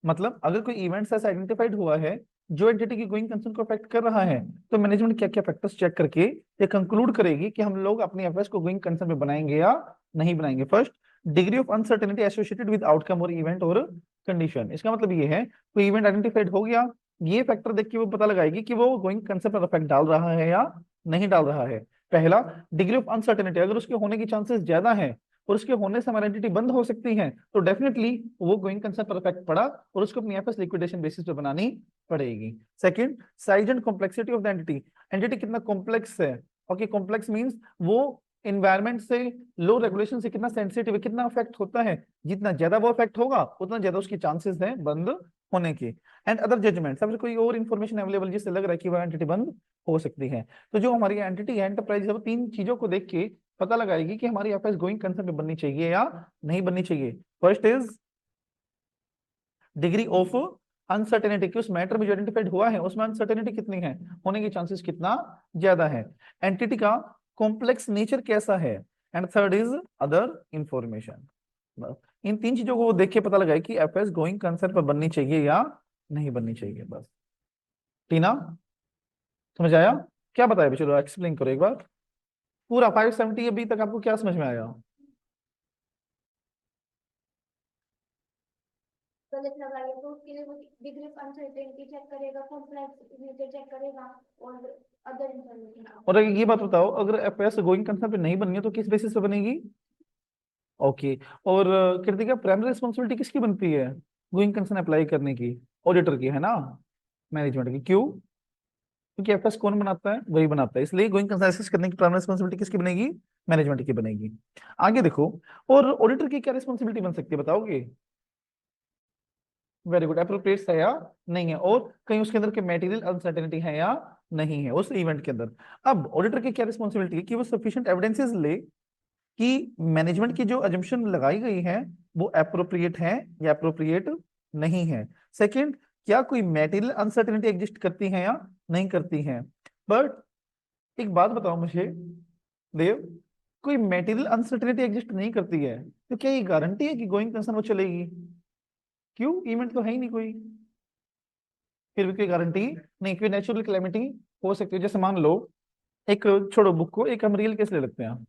S1: मतलब अगर कोई इवेंट ऐसा आइडेंटिफाइड हुआ है जो एंटिटी की गोइंग कंसर्न को अफेक्ट कर रहा है तो मैनेजमेंट क्या क्या फैक्टर्स चेक करके ये कंक्लूड करेगी कि हम लोग अपनी एफएस को गोइंग कंसर्न में बनाएंगे या नहीं बनाएंगे। First, degree of uncertainty associated with outcome और इवेंट और कंडीशन। इसका मतलब ये है कोई इवेंट आइडेंटिफाइड हो गया, ये फैक्टर देख के वो पता लगाएगी कि वो गोइंग कंसर्न पर अफेक्ट डाल रहा है या नहीं डाल रहा है। पहला, डिग्री ऑफ अनसर्टेनिटी, अगर उसके होने की चांसेस ज्यादा है और उसके होने से हमारी एंटिटी बंद हो सकती है तो डेफिनेटली वो गोइंग कंसर्न पर इफेक्ट पड़ा और उसको अपनी एफएस लिक्विडेशन बेसिस पे बनानी पड़ेगी। Second, size and complexity of the entity, entity कितना कॉम्प्लेक्स है। ओके, कॉम्प्लेक्स मींस वो इन्वायरमेंट से, लो रेगुलेशन से कितना सेंसिटिव है, कितना अफेक्ट होता है। जितना ज्यादा वो अफेक्ट होगा उतना ज्यादा उसकी चांसेस है बंद होने की। एंड अदर जजमेंट, सबसे कोई और इन्फॉर्मेशन अवेलेबल जिससे लग रहा है कि वह एंटिटी बंद हो सकती है। तो जो हमारी एंटिटी है एंटरप्राइज है वो तीन चीजों को देख के पता लगाएगी कि हमारी एफएस गोइंग कंसर्न पे बननी चाहिए या नहीं बननी चाहिए। First is degree of uncertainty, कि उस मैटर में जो आइडेंटिफाइड हुआ है उसमें अनसर्टेनिटी कितनी है, होने की चांसेस कितना ज्यादा है। एंटिटी का कॉम्प्लेक्स नेचर कैसा है। And third is other information. इन तीन चीजों को देख के पता लगाए कि एफएस गोइंग कंसर्न पर बननी चाहिए या नहीं बननी चाहिए। बस। टीना, समझ आया? क्या बताया? चलो एक्सप्लेन करो एक बार पूरा 570 अभी तक आपको क्या समझ में आया?
S2: गलत लगाइए तो उसके लिए वो डिग्री ऑफ अनसर्टेनिटी चेक करेगा, कॉम्प्लेक्स नेचर चेक करेगा और अदर इंफॉर्मेशन।
S1: और ये बात बताओ, अगर एफएस गोइंग कंसर्न पे नहीं बननी है तो किस बेसिस पे बनेगी? ओके। और कृतिका, प्राइमरी रिस्पॉन्सिबिलिटी किसकी बनती है गोइंग कंसर्न अप्लाई करने की? ऑडिटर की, है ना, मैनेजमेंट की। क्यों? क्योंकि एफएस कौन बनाता है? वही बनाता है, इसलिए गोइंग कंसर्न असेस करने की प्राइमरी रिस्पॉन्सिबिलिटी किसकी बनेगी? मैनेजमेंट की बनेगी। आगे देखो, और ऑडिटर की क्या रिस्पॉन्सिबिलिटी बन सकती है बताओगे? वेरी गुड, अप्रोप्रिएट है या नहीं है, और कहीं उसके अंदर के मटेरियल अनसर्टेनिटी है या नहीं है उस इवेंट के अंदर। अब ऑडिटर की क्या रिस्पॉन्सिबिलिटी है कि वो सफिशिएंट एविडेंसेस ले कि मैनेजमेंट की जो अजम्पशन लगाई गई है वो अप्रोप्रिएट है या अप्रोप्रिएट नहीं है। सेकंड, क्या कोई मटेरियल अनसर्टेनिटी एग्जिस्ट करती है या नहीं करती है। बट एक बात बताओ मुझे देव, कोई मटेरियल अनसर्टेनिटी एग्जिस्ट नहीं करती है तो क्या ये गारंटी है कि गोइंग कंसर्न वो चलेगी? क्यों? इवेंट तो है ही नहीं कोई, फिर भी कोई गारंटी नहीं। कोई नेचुरल क्लेमिटी हो सकती है, जैसे मान लो, एक छोड़ो बुक को, एक हम रियल केस ले लेते हैं।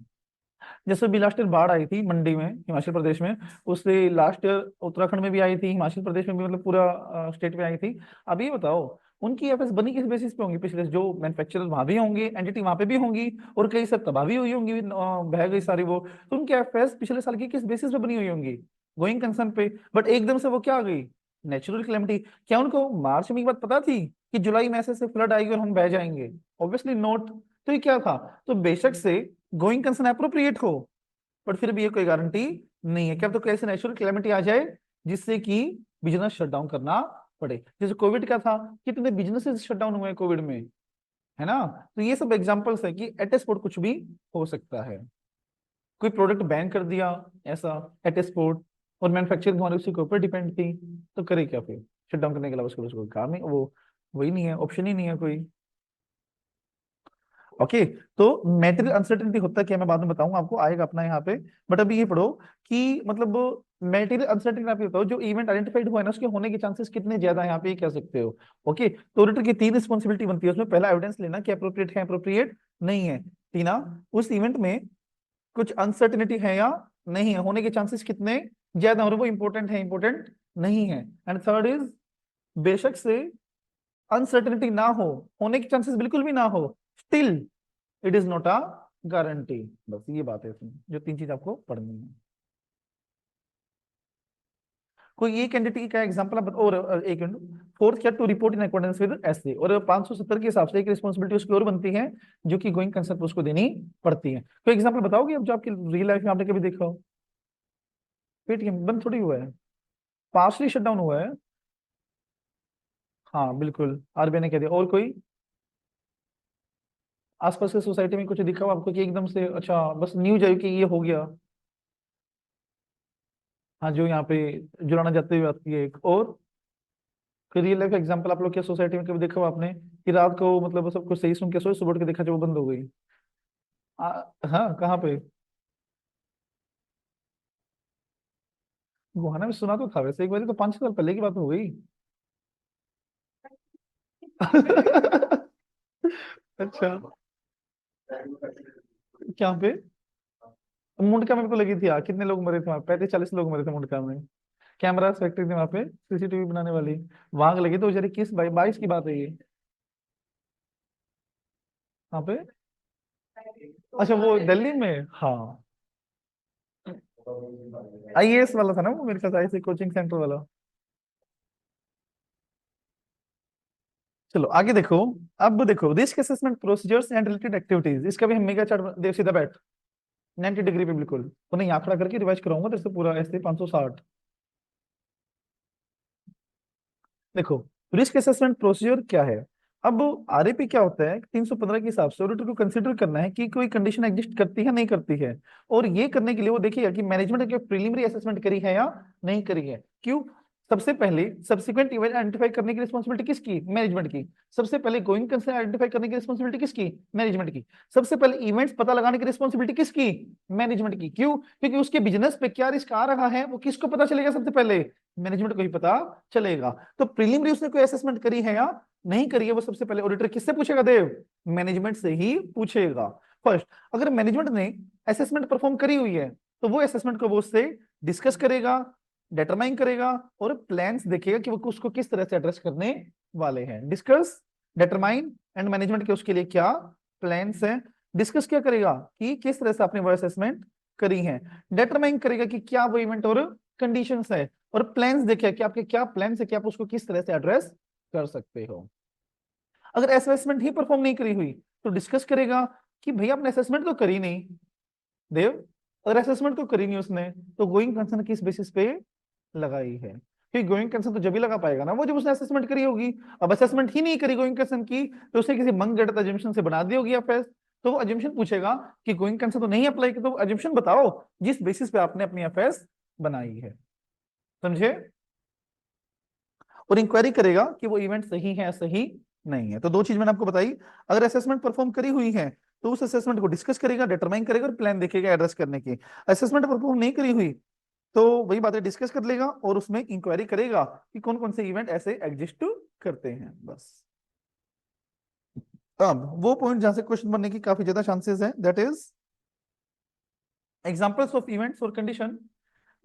S1: जैसे भी लास्ट ईयर बाढ़ आई थी मंडी में, हिमाचल प्रदेश में, उससे लास्ट ईयर उत्तराखंड में भी आई थी, हिमाचल प्रदेश में भी, मतलब पूरा स्टेट में आई थी। अब ये बताओ उनकी एफएस बनी किस बेसिस पे होंगी? पिछले जो मैन्युफैक्चरर वहां भी होंगे, एंटिटी वहां पे भी होंगी, और कई सब तबाह भी हुई होंगी, बह गई सारी वो, तो उनकी एफएस पिछले साल की किस बेसिस पे बनी हुई होंगी? गोइंग कंसर्न पे। बट एकदम से वो क्या आ गई? Natural calamity. क्या उनको मार्च में ये बात पता थी कि जुलाई में ऐसे फ्लड आएगी और हम बह जाएंगे? Obviously not. तो ये क्या था? तो बेशक से गोइंग कंसर्न अप्रोप्रिएट हो बट फिर भी ये कोई गारंटी नहीं है। क्या तो कैसे नेचुरल क्लेमिटी आ जाए जिससे कि बिजनेस शट डाउन करना पड़े, जैसे कोविड का था, कितने बिजनेसेस शट डाउन हुए कोविड में, है ना। तो ये सब एग्जांपल्स है कि एट ए स्पॉट कुछ भी हो सकता है। कोई प्रोडक्ट बैन कर दिया ऐसा एट ए स्पॉट, और मैन्युफैक्चरिंग हमारे उसी के ऊपर डिपेंड थी, तो करे क्या फिर? शट डाउन करने के अलावा उसको उसको काम ही वो वही नहीं है, ऑप्शन ही नहीं है कोई। ओके। तो मेटेरियल अनसर्टेनिटी होता है क्या, मैं बाद में बताऊंगा आपको, आएगा अपना यहाँ पे। बट अभी ये पढ़ो कि मतलब मेटेरियल अनसर्टेनिटी आप ये बताओ जो इवेंट आइडेंटिफाइड हुआ है ना उसके होने के चांसेस कितने ज्यादा है, यहाँ पे ये कह सकते हो। ओके। तो ऑडिटर की तीन रिस्पॉन्सिबिलिटी बनती है उसमें। पहला, एविडेंस लेना कि अप्रोप्रिएट है, अप्रोप्रिएट नहीं है। टीना, उस इवेंट में कुछ अनसर्टेनिटी है या नहीं है, होने के चांसेस कितने ज्यादा, और वो इंपॉर्टेंट है इंपॉर्टेंट नहीं है। एंड थर्ड इज, बेशक से अनसर्टेनिटी ना हो, होने के चांसेस बिल्कुल भी ना हो, still it is not a guarantee. बस ये बात है इसमें, जो तीन चीज आपको पढ़नी है। कोई एक एंटिटी का एग्जांपल आप और एक मिनट, फोर्थ क्या, to report in accordance with SA, और 570 के हिसाब से एक रिस्पांसिबिलिटी उसकी और बनती है, जो कि गोइंग कंसर्न पर उसको देनी पड़ती है। कोई एग्जांपल बताओगे अब जो आपकी रियल लाइफ में आपने कभी देखा हो? पेटीएम बंद थोड़ी हुआ है, पार्शली शट डाउन हुआ है। हाँ बिल्कुल, आरबीआई ने कह दिया। और कोई आसपास के सोसाइटी में कुछ दिखा हो आपको कि एकदम से अच्छा बस न्यूज आई कि ये हो गया? हाँ, जो यहाँ पे जुलाना जाते हुए आती है एक। और कोई रियल लाइफ एग्जांपल आप लोग क्या सोसाइटी में कभी देखा हो आपने कि रात को मतलब सब कुछ सही सुन के सोए, सुबह उठ के देखा जो वो बंद हो गई? हाँ, कहाँ पे? गोहाना में सुना तो था वैसे, एक बार तो 5-6 साल पहले की बात हो गई। अच्छा, क्या पे? मुंडका में मेरे को लगी थी, कितने लोग मरे थे वहाँ? 35-40 लोग मरे थे मुंडका में। कैमरा फैक्ट्री थी वहाँ पे, सीसीटीवी बनाने वाली, वहां लगी। तो जरा किस 22 की बात है ये? वहाँ पे? अच्छा, वो दिल्ली में, हाँ। आईएएस वाला था ना वो, मेरे ख्याल से आईएएस कोचिंग सेंटर वाला। चलो आगे देखो। अब देखो, risk assessment procedures and related activities, इसका भी हम मेगा चार्ट देव सीधा बैठ 90 डिग्री पे बिल्कुल, तो नहीं आंकड़ा करके रिवाइज कराऊंगा तेरे से पूरा ऐसे 560। देखो, रिस्क असेसमेंट प्रोसीजर क्या है? अब आरएपी क्या होता है, 315 के हिसाब से ऑडिटर को कंसीडर करना है कि कोई कंडीशन एग्जिस्ट करती है नहीं करती है, और ये करने के लिए वो देखिएगा कि मैनेजमेंट ने प्रीलिमिनरी असेसमेंट करी है या नहीं करी है। क्यों? सबसे पहले सब्सिक्वेंट इवेंट आइडेंटिफाई करने की रिस्पांसिबिलिटी किसकी? मैनेजमेंट की। सबसे पहले गोइंग कंसर्न आइडेंटिफाई करने की रिस्पांसिबिलिटी किसकी? मैनेजमेंट की। सबसे पहले इवेंट्स पता लगाने की रिस्पांसिबिलिटी किसकी? मैनेजमेंट की। क्यों? क्योंकि उसके बिजनेस पे क्या रिस्क आ रहा है वो किसको पता चलेगा? सबसे पहले मैनेजमेंट को ही पता चलेगा। तो प्रीलिमिनरी उसने कोई असेसमेंट करी है या नहीं करी है, वो सबसे पहले ऑडिटर किससे पूछेगा देव? मैनेजमेंट से ही पूछेगा फर्स्ट। अगर मैनेजमेंट ने असेसमेंट परफॉर्म करी हुई है, तो वो असेसमेंट को वो उससे डिस्कस करेगा, डिटरमाइन करेगा, और प्लान्स देखेगा कि वो उसको किस तरह से एड्रेस करने वाले हैं। डिस्कस, डिटरमाइन एंड मैनेजमेंट के उसके लिए क्या प्लान्स हैं। डिस्कस क्या करेगा कि किस तरह से आपने वो असेसमेंट करी है। डिटरमाइन करेगा कि क्या वो इवेंट और कंडीशंस है, और प्लान्स देखेगा कि आपके क्या प्लान्स है कि आप उसको किस तरह से एड्रेस कर सकते हो। अगर असेसमेंट ही परफॉर्म नहीं करी हुई, तो डिस्कस करेगा कि भैया आपने असेसमेंट तो करी नहीं देव, अगर असेसमेंट तो करी नहीं उसने, तो गोइंग कंसर्न किस बेसिस पे लगाई है? क्योंकि गोइंग कंसर्न तो जब ही लगा पाएगा ना वो, जब उसने असेसमेंट करी होगी। अब असेसमेंट ही नहीं करी गोइंग कंसर्न की, तो उसने किसी मंग गलत अजम्पशन से बना दी होगी एफएस, तो वो अजम्पशन पूछेगा कि गोइंग कंसर्न तो नहीं अप्लाई की, तो अजम्पशन बताओ जिस बेसिस पे आपने अपनी एफएस बनाई है। समझे? और इंक्वायरी करेगा कि वो इवेंट सही है सही नहीं है। तो दो चीज मैंने आपको बताई। अगर असेसमेंट परफॉर्म करी हुई है, तो उस असेसमेंट को डिस्कस करेगा, डिटरमाइन करेगा, और प्लान देखेगा एड्रेस करने की। असेसमेंट परफॉर्म नहीं करी हुई, तो वही बातें डिस्कस कर लेगा, और उसमें इंक्वायरी करेगा कि कौन कौन से इवेंट ऐसे एग्जिस्ट करते हैं। बस। अब वो पॉइंट जहां से क्वेश्चन बनने की काफी ज्यादा चांसेस है, that is examples of events और condition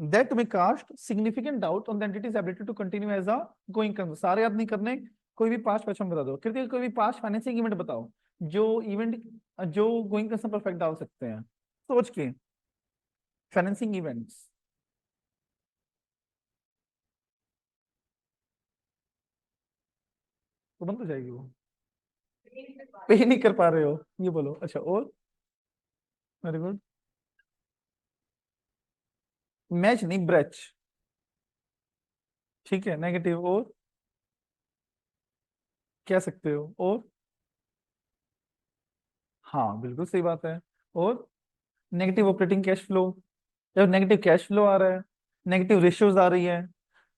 S1: that may cast significant doubt on the entity's ability to continue as a going concern। सारे याद नहीं करने, कोई भी पास्ट क्वेश्चन बता दो। कृति, कोई भी पास्ट फाइनेंसिंग इवेंट बताओ जो इवेंट जो गोइंग कंसर्न पर इफेक्ट डाल सकते हैं, सोच के। फाइनेंसिंग इवेंट्स तो बंद हो जाएगी वो, पे नहीं कर पा रहे हो ये बोलो। अच्छा, और? Very good. मैच नहीं, ब्रेच। ठीक है, नेगेटिव। और कह सकते हो। और हाँ बिल्कुल सही बात है। और नेगेटिव ऑपरेटिंग कैश फ्लो, जब नेगेटिव कैश फ्लो आ रहा है, नेगेटिव रेशियोज आ रही है,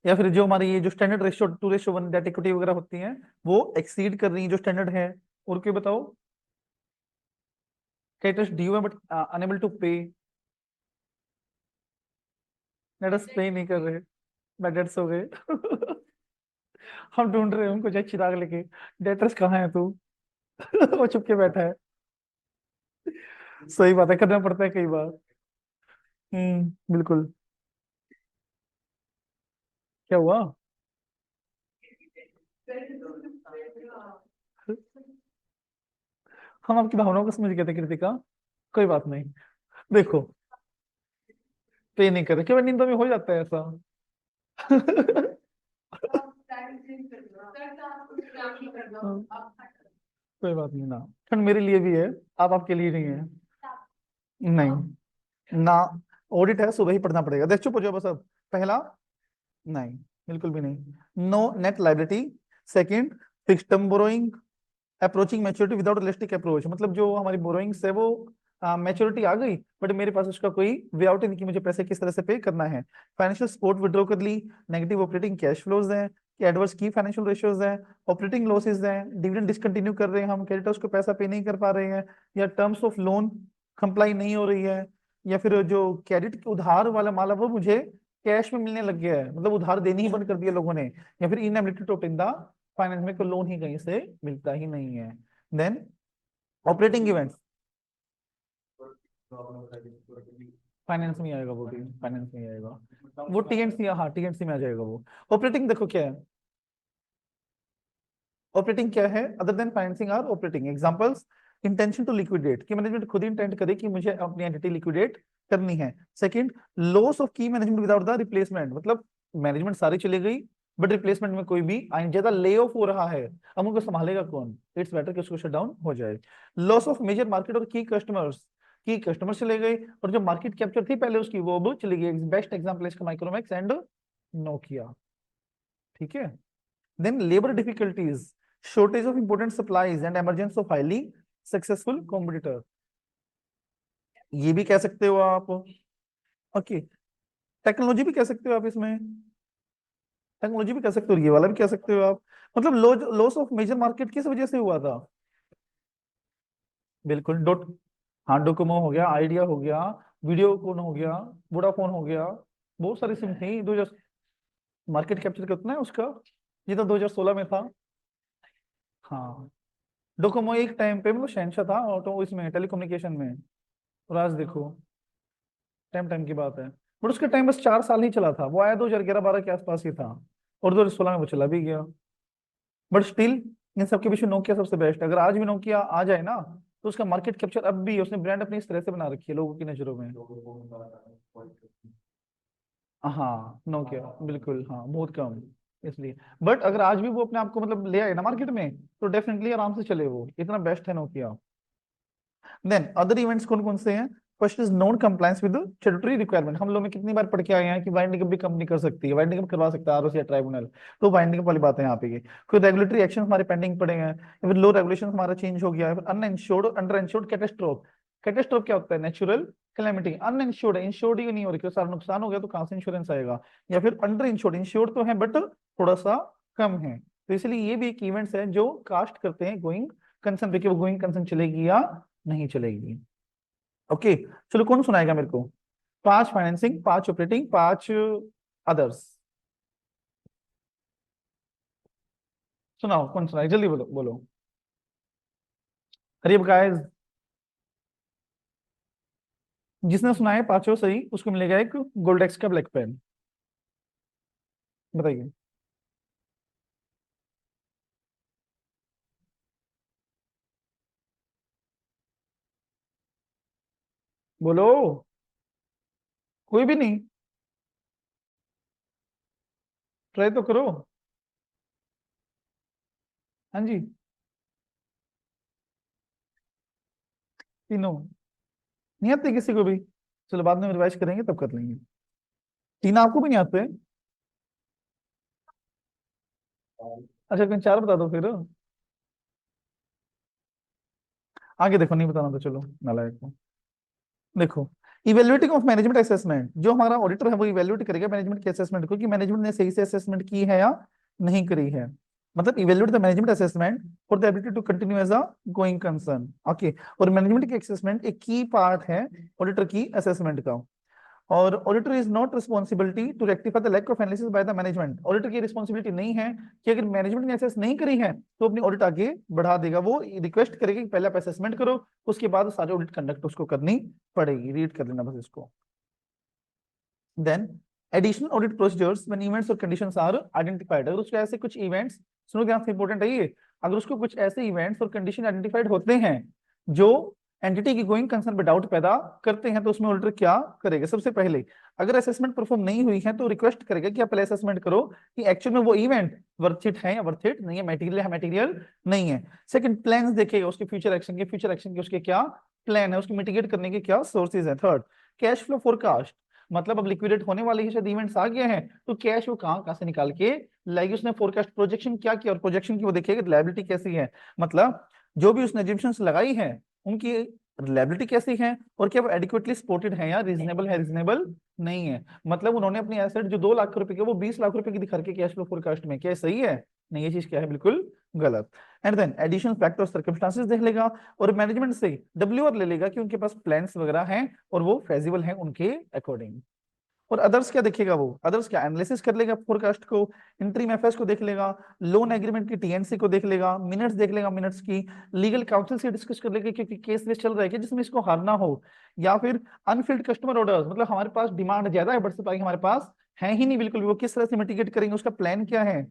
S1: या फिर जो हमारी ये जो स्टैंडर्ड रेशियो 2:1 डेट इक्विटी वगैरह होती है, वो एक्सीड कर रही है जो स्टैंडर्ड है। और क्यों बताओ? क्रेडिटर्स ड्यू है बट अनेबल टू पे, डेटर्स पे नहीं कर रहे, बैड डेट्स हो गए। हम ढूंढ रहे हैं उनको, चाहे चिराग लेके, डेटर्स कहाँ है तू? वो चुप के बैठा है। सही बात है, करना पड़ता है कई बार। बिल्कुल। क्या हुआ? हम आपकी भावनाओं को समझ गए थे कृतिका, कोई बात नहीं। देखो, पे नहीं करे क्यों, नींद में हो जाता है ऐसा। कोई बात नहीं ना, ठंड मेरे लिए भी है, आप आपके लिए नहीं है। नहीं ना, ऑडिट है, सुबह ही पढ़ना पड़ेगा। देख चुप हो जाओ बस अब। पहला, नहीं, बिल्कुल भी नहीं। No net liability. Second, fixed term borrowing approaching maturity without realistic approach, मतलब जो हमारी बोरोइंग्स है वो मैच्योरिटी आ गई, बट मेरे पास उसका कोई वे आउट नहीं कि मुझे पैसे किस तरह से पे करना है। फाइनेंशियल सपोर्ट विड्रॉ कर ली, नेगेटिव ऑपरेटिंग कैश फ्लोज हैं, एडवर्स की फाइनेंशियल रेशियोज हैं, ऑपरेटिंग लॉसेज हैं, डिविडेंड डिसकंटिन्यू कर रहे हैं हम, क्रेडिटर्स को पैसा पे नहीं कर पा रहे हैं, या टर्म्स ऑफ लोन कंप्लाई नहीं हो रही है, या फिर जो क्रेडिट उधार वाला माल है वो मुझे कैश में मिलने लग गया है, मतलब उधार देनी ही बंद कर दिया लोगों ने, या फिर inability to obtain the finance में कोई लोन ही कहीं से मिलता ही नहीं है। देन ऑपरेटिंग इवेंट्स, फाइनेंस में आएगा वो भी, फाइनेंस में आएगा वो, टीएनसी, हाँ टीएनसी में आ जाएगा वो। ऑपरेटिंग देखो क्या है, ऑपरेटिंग क्या है other than financing or operating examples. Intention to liquidate, कि मैनेजमेंट खुद ही इंटेंट करे कि मुझे अपनी एंटिटी लिक्विडेट करनी है। सेकंड, लॉस ऑफ की मैनेजमेंट विदाउट द रिप्लेसमेंट, मतलब मैनेजमेंट सारी चली गई बट रिप्लेसमेंट में कोई भी ज्यादा ले ऑफ हो रहा है, अब उनको संभालेगा कौन, इट्स बेटर कि उसको शट डाउन हो जाए। लॉस ऑफ मेजर मार्केट और की कस्टमर्स, की कस्टमर चले गए और जो मार्केट कैप्चर थी पहले उसकी वो अब चली गई। बेस्ट एग्जांपल इसका माइक्रोमैक्स एंड नोकिया। ठीक है। Then labour difficulties, shortage of important supplies and emergence of highly successful competitor, ये भी कह सकते हो आप। ओके, टेक्नोलॉजी भी कह सकते हो आप इसमें, टेक्नोलॉजी भी कह सकते हो, ये वाला भी कह सकते हो आप। मतलब लॉस ऑफ मेजर मार्केट किस वजह से हुआ था? बिल्कुल डॉट, हाँ डोकोमो हो गया, आइडिया हो गया, वीडियोकॉन हो गया, वोडाफोन हो गया, बहुत सारी सिम थी 2000। मार्केट कैप्चर कितना है उसका, ये तो 2016 में था। हाँ, डोकोमो एक टाइम पे मतलब शहनशाह था ऑटो इसमें टेलीकम्युनिकेशन में, और आज देखो, टाइम टाइम की बात है। बट उसके टाइम बस 4 साल ही चला था, वो आया 2011-12 के आसपास ही था, और 2016 में वो चला भी गया। बट स्टिल इन सबके पीछे नोकिया सबसे बेस्ट है। अगर आज भी नोकिया आ जाए ना, तो उसका मार्केट कैप्चर अब भी, उसने ब्रांड अपनी इस तरह से बना रखी है लोगों की नजरों में। हाँ नोकिया बिल्कुल, हाँ बहुत कम, इसलिए। बट अगर आज भी वो अपने आप को मतलब ले आए ना मार्केट में, तो डेफिनेटली आराम से चले, वो इतना बेस्ट है नोकिया। देन अदर इवेंट्स कौन कौन से हैं? First is non compliance with statutory requirement, हम लोग में कितनी बार पढ़ के आए हैं कि वाइंडिंग अप भी कंपनी कर सकती है, वाइंडिंग अप करवा सकता है आरओसी या ट्राइब्यूनल, तो वाइंडिंग अप वाली बात है यहाँ पे। कोई रेगुलेटरी एक्शन हमारे पेंडिंग पड़े हैं, या फिर लो रेगुलेशन हमारा चेंज हो गया है, फिर अनइंश्योर्ड और अंडर इंश्योर्ड कैटेस्ट्रोफ। कैटेस्ट्रोफ क्या होता है? Natural calamity. अनइंश्योर्ड है, इंश्योर्ड ही नहीं हो रही, सारा नुकसान हो गया तो कहाँ से इंश्योरेंस आएगा? या फिर अंडर इंश्योर्ड, इंश्योर्ड तो है बट थोड़ा सा कम है, तो इसलिए ये भी एक इवेंट्स है जो कास्ट करते हैं गोइंग कंसर्न पे, कि वो गोइंग कंसर्न चलेगी या नहीं चलेगी। ओके, चलो कौन सुनाएगा मेरे को? 5 फाइनेंसिंग, 5 ऑपरेटिंग, 5 अदर्स, सुनाओ कौन सुनाए, जल्दी बोलो बोलो। अरे गाइस, जिसने सुनाए पांचों सही उसको मिलेगा एक गोल्डेक्स का ब्लैक पेन। बताइए। बोलो, कोई भी नहीं, ट्राई तो करो। हाँ जी, तीनों नहीं आते किसी को भी, चलो बाद में रिवाइज करेंगे तब कर लेंगे। तीन आपको भी नहीं आते? अच्छा कहीं 4 बता दो फिर। आगे देखो, नहीं बताना तो चलो नालायक को। देखो, इवेल्युएटिंग ऑफ मैनेजमेंट असेसमेंट, जो हमारा ऑडिटर है वो इवेल्युएट करेगा मैनेजमेंट के असेसमेंट को, कि मैनेजमेंट ने सही से असेसमेंट की है या नहीं करी है। मतलब evaluate the management assessment for the ability to continue as a going concern. Okay, और मैनेजमेंट की असेसमेंट एक की पार्ट है ऑडिटर की असेसमेंट का। और auditor is not responsibility to rectify the lack of analysis by the management. Auditor की responsibility नहीं है कि अगर मैनेजमेंट ने असेस नहीं करी है तो अपनी ऑडिट आगे बढ़ा देगा, वो रिक्वेस्ट करेगा कि पहले आप असेसमेंट करो, उसके बाद सारे ऑडिट कंडक्ट उसको करनी पड़ेगी। रीड कर लेना बस इसको। Then additional audit procedures when events और कंडीशंस आर आइडेंटिफाइड। अगर उसके ऐसे कुछ इवेंट्स, सुनो ध्यान से, इंपॉर्टेंट है ये, अगर उसको कुछ ऐसे इवेंट्स और कंडीशन आइडेंटिफाइड होते हैं जो एंटिटी की गोइंग कंसर्न पे डाउट पैदा करते हैं, तो उसमें ऑडिटर क्या करेगा? सबसे पहले अगर असेसमेंट परफॉर्म नहीं हुई है तो रिक्वेस्ट करेगा कि आप पहले असेसमेंट करो कि एक्चुअल में वो इवेंट वर्थ इट है या वर्थ इट नहीं है, मटेरियल है मटेरियल नहीं है। सेकंड, प्लान्स देखेगा उसके फ्यूचर एक्शन के उसके क्या प्लान है, उसके मिटिगेट करने के क्या सोर्सेज है। थर्ड, कैश फ्लो फोरकास्ट, मतलब अब लिक्विडेट होने वाले ही शायद इवेंट्स आ गए हैं तो कैश वो कहाँ कहाँ से निकाल के लाएगी, उसने फोरकास्ट प्रोजेक्शन क्या किया और प्रोजेक्शन की वो देखेगा लायबिलिटी कैसी है, मतलब जो भी उसने एजम्पशंस लगाई है उनकी रिलायबिलिटी कैसी है और क्या वो एडिक्वेटली सपोर्टेड है या रीजनेबल है रीजनेबल नहीं है। मतलब उन्होंने अपनी एसेट जो 2 लाख रुपए की वो 20 लाख रुपए की दिखा के कैश फ्लो फोरकास्ट में, क्या सही है? नहीं, ये चीज क्या है? बिल्कुल गलत। And then additional factor circumstances देख लेगा और मैनेजमेंट से डब्ल्यूआर ले लेगा कि उनके पास प्लान्स वगैरह हैं और वो फेजिबल हैं उनके अकॉर्डिंग। और अदर्स क्या देखेगा? वो अदर्स क्या एनालिसिस कर लेगा फोरकास्ट को, इंटरिम एफएस को देख लेगा, लोन एग्रीमेंट की टीएनसी को देख लेगा, मिनट्स देख लेगा, मिनट्स की लीगल काउंसिल से डिस्कस कर लेगा क्योंकि केस वेस चल रहा है कि जिसमें इसको हारना हो, या फिर अनफिल्ड कस्टमर ऑर्डर्स, मतलब हमारे पास डिमांड ज्यादा है बट सप्लाई हमारे पास है ही नहीं बिल्कुल भी, वो किस तरह से मिटिगेट करेंगे, उसका प्लान क्या है।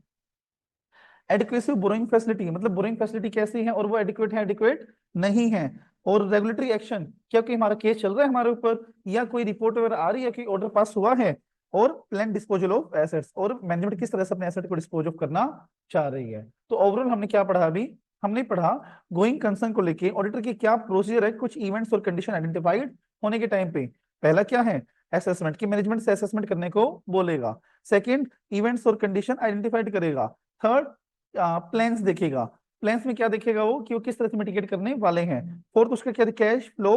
S1: एडिक्वेसी बोरोइंग फैसिलिटी, मतलब बोरोइंग फैसिलिटी कैसी है और वो एडिक्वेट है एडिक्वेट नहीं है। और रेगुलेटरी एक्शन, क्या कोई हमारा केस चल रहा है हमारे ऊपर या कोई रिपोर्ट वगैरह आ रही है कि ऑर्डर पास हुआ है। और प्लान डिस्पोजल ऑफ एसेट्स, और मैनेजमेंट किस तरह से अपने एसेट को डिस्पोज ऑफ करना चाह रही है। तो ओवरऑल हमने क्या पढ़ा? अभी हमने पढ़ा गोइंग कंसर्न को लेके ऑडिटर की क्या प्रोसीजर है कुछ इवेंट्स और कंडीशन आइडेंटिफाइड होने के टाइम पे। पहला क्या है? असेसमेंट, की मैनेजमेंट से असेसमेंट करने को बोलेगा। सेकंड, इवेंट्स और कंडीशन आइडेंटिफाइड करेगा। थर्ड, प्लान्स देखेगा। प्लान्स में क्या देखेगा वो कि वो किस तरह से मिटिगेट करने वाले हैं। फोर्थ, उसका क्या? कैश फ्लो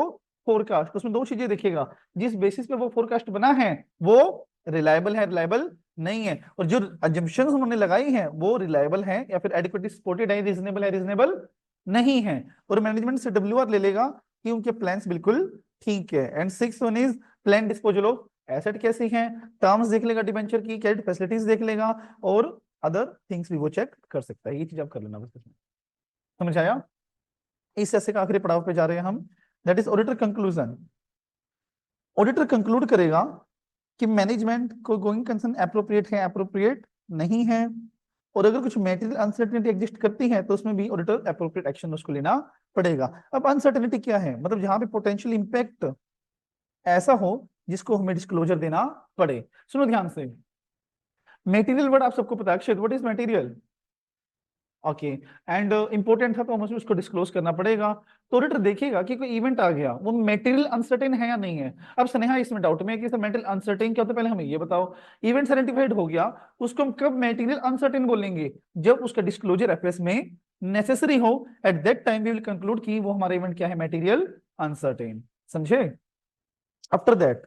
S1: फोरकास्ट, उसमें 2 चीजें देखेगा, जिस बेसिस पे वो फोरकास्ट बना है वो रिलायबल है रिलायबल नहीं है, और जो अजम्पशंस उन्होंने लगाई हैं वो रिलायबल है या फिर एडिक्वेटली सपोर्टेड है रीजनेबल नहीं है। और मैनेजमेंट से डब्ल्यूआर ले लेगा कि उनके प्लान्स बिल्कुल ठीक है। And six one is plan disposal of asset कैसी हैं, टर्म्स देख लेगा, डिबेंचर की क्रेडिट फैसिलिटीज देख लेगा, और अदर थिंग्स भी वो चेक कर सकता है। ये चीज आप कर लेना बस इसमें। समझ आया? इस ऐसे का आखिरी पड़ाव पे जा रहे हैं हम, that is auditor conclusion. Auditor conclude करेगा कि मैनेजमेंट को गोइंग कंसर्न एप्रोप्रिएट है एप्रोप्रिएट नहीं है, और अगर कुछ मेटेरियल अनसर्टेनिटी एग्जिस्ट करती है तो उसमें भी ऑडिटर एप्रोप्रिएट एक्शन उसको लेना पड़ेगा। अब अनसर्टेनिटी क्या है? मतलब जहां पे पोटेंशियल इंपैक्ट ऐसा हो जिसको हमें डिस्क्लोजर देना पड़े। सुनो ध्यान से, मेटीरियल वर्ड आप सबको पता है Akshay, what is material? Okay, and important था तो हमें उसको डिस्क्लोज करना पड़ेगा। तो ऑडिटर देखेगा कि कोई इवेंट आ गया, वो मेटेरियल अनसर्टेन है या नहीं है। अब स्नेहा इसमें डाउट में है कि सर मेटेरियल अनसर्टेन क्या होता है, पहले हमें ये बताओ। इवेंट आइडेंटिफाइड हो गया, उसको हम कब मेटेरियल अनसर्टेन बोलेंगे? जब उसका डिस्क्लोजर एफएस में नेसेसरी हो, at that time we will conclude कि वो हमारा इवेंट क्या है, मेटेरियल अनसर्टेन। समझे? After that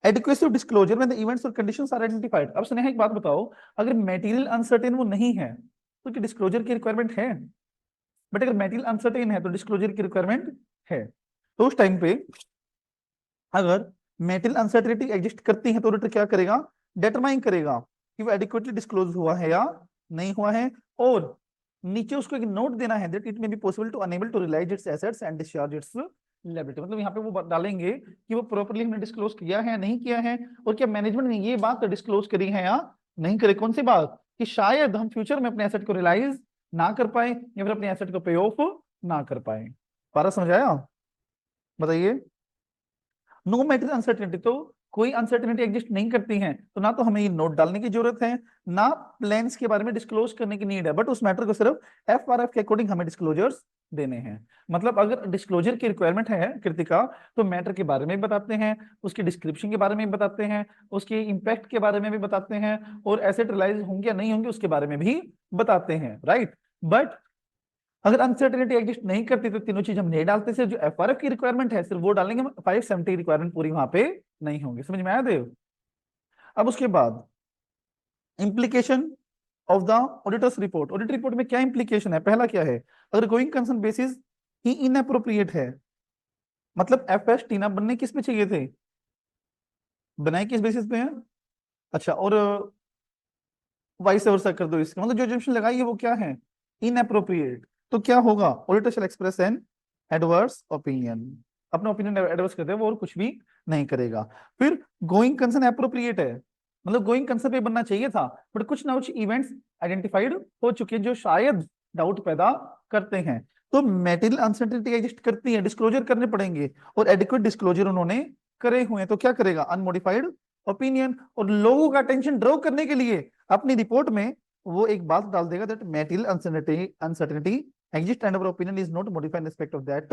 S1: adequacy of disclosure when the events और कंडीशंस आर आइडेंटिफाइड। अब स्नेहा एक बात बताओ, अगर मेटेरियल अनसर्टेन वो नहीं है तो क्या डिस्क्लोजर की रिक्वायरमेंट है? बट अगर मेटेरियल अनसर्टेन है तो डिस्क्लोजर की रिक्वायरमेंट है। तो उस टाइम पे अगर मेटेरियल अनसर्टेनिटी एग्जिस्ट करती है तो ऑडिटर क्या करेगा? डिटरमाइन करेगा कि वो एडिक्वेटली डिस्क्लोज हुआ है या नहीं हुआ है, और नीचे उसको एक नोट देना है that it may be possible to enable to realise its assets and discharge its liability. मतलब यहाँ पे वो डालेंगे कि वो प्रॉपर्ली हमने डिस्क्लोज किया है या नहीं किया है, और क्या मैनेजमेंट ने ये बात डिस्क्लोज करी है या नहीं करी। कौन सी बात? कि शायद हम फ्यूचर में अपने एसेट को रियलाइज ना कर पाए या फिर अपने एसेट को पे ऑफ ना कर पाए। पारा समझ आया? बताइए। नो मैटेरियल अनसर्टेनिटी, तो कोई अनसर्टेनिटी एग्जिस्ट नहीं करती है तो ना तो हमें ये नोट डालने की जरूरत है ना प्लान्स के बारे में डिस्क्लोज करने की नीड है, बट उस मैटर को सिर्फ एफआरएफ के अकॉर्डिंग हमें डिस्क्लोजर्स देने हैं। मतलब अगर डिस्क्लोजर की रिक्वायरमेंट है कृतिका तो मैटर के बारे में भी बताते हैं, उसकी डिस्क्रिप्शन के बारे में भी बताते हैं, उसके इंपैक्ट के बारे में भी बताते हैं, और एसेट रियलाइज होंगे या नहीं होंगे उसके बारे में भी बताते हैं, राइट। बट अगर अनसर्टेनिटी एग्जिस्ट नहीं करती तो तीनों चीज हम नहीं डालते, सिर्फ जो एफआरएफ की रिक्वायरमेंट है सिर्फ वो डालेंगे, 570 रिक्वायरमेंट पूरी वहां पे नहीं होंगी। समझ में आया देव? अब उसके बाद implication of the auditor's report. Audit report में क्या इंप्लीकेशन है? पहला क्या है? अगर गोइंग कंसर्न बेसिस ही इनअप्रोप्रिएट है, मतलब एफएस टीना बनने किस पे चाहिए थे? बनाए किस बेसिस पे है? अच्छा, और वाइस वर्सा कर दो इसका मतलब जो एजम्पशन लगाई है वो क्या है? इनएप्रोप्रिएट। तो क्या होगा? Auditor shall express an adverse opinion. अपना ओपिनियन एडवर्स कर दे वो और कुछ भी नहीं करेगा। फिर गोइंग कंसर्न एप्रोप्रिएट है, मतलब गोइंग कंसर्न पे बनना चाहिए था, बट कुछ ना कुछ इवेंट्स आइडेंटिफाइड हो चुके हैं जो शायद डाउट पैदा करते हैं। तो मेटेरियल अनसर्टेनिटी एग्जिस्ट करती है, डिस्क्लोजर करने पड़ेंगे, और एडिक्वेट डिस्क्लोजर उन्होंने करे हुए हैं। तो क्या करेगा? Unmodified opinion. और लोगों का अटेंशन ड्रॉ करने के लिए अपनी रिपोर्ट में वो एक बात डाल देगा that material uncertainty exist and our opinion is not modified in respect of that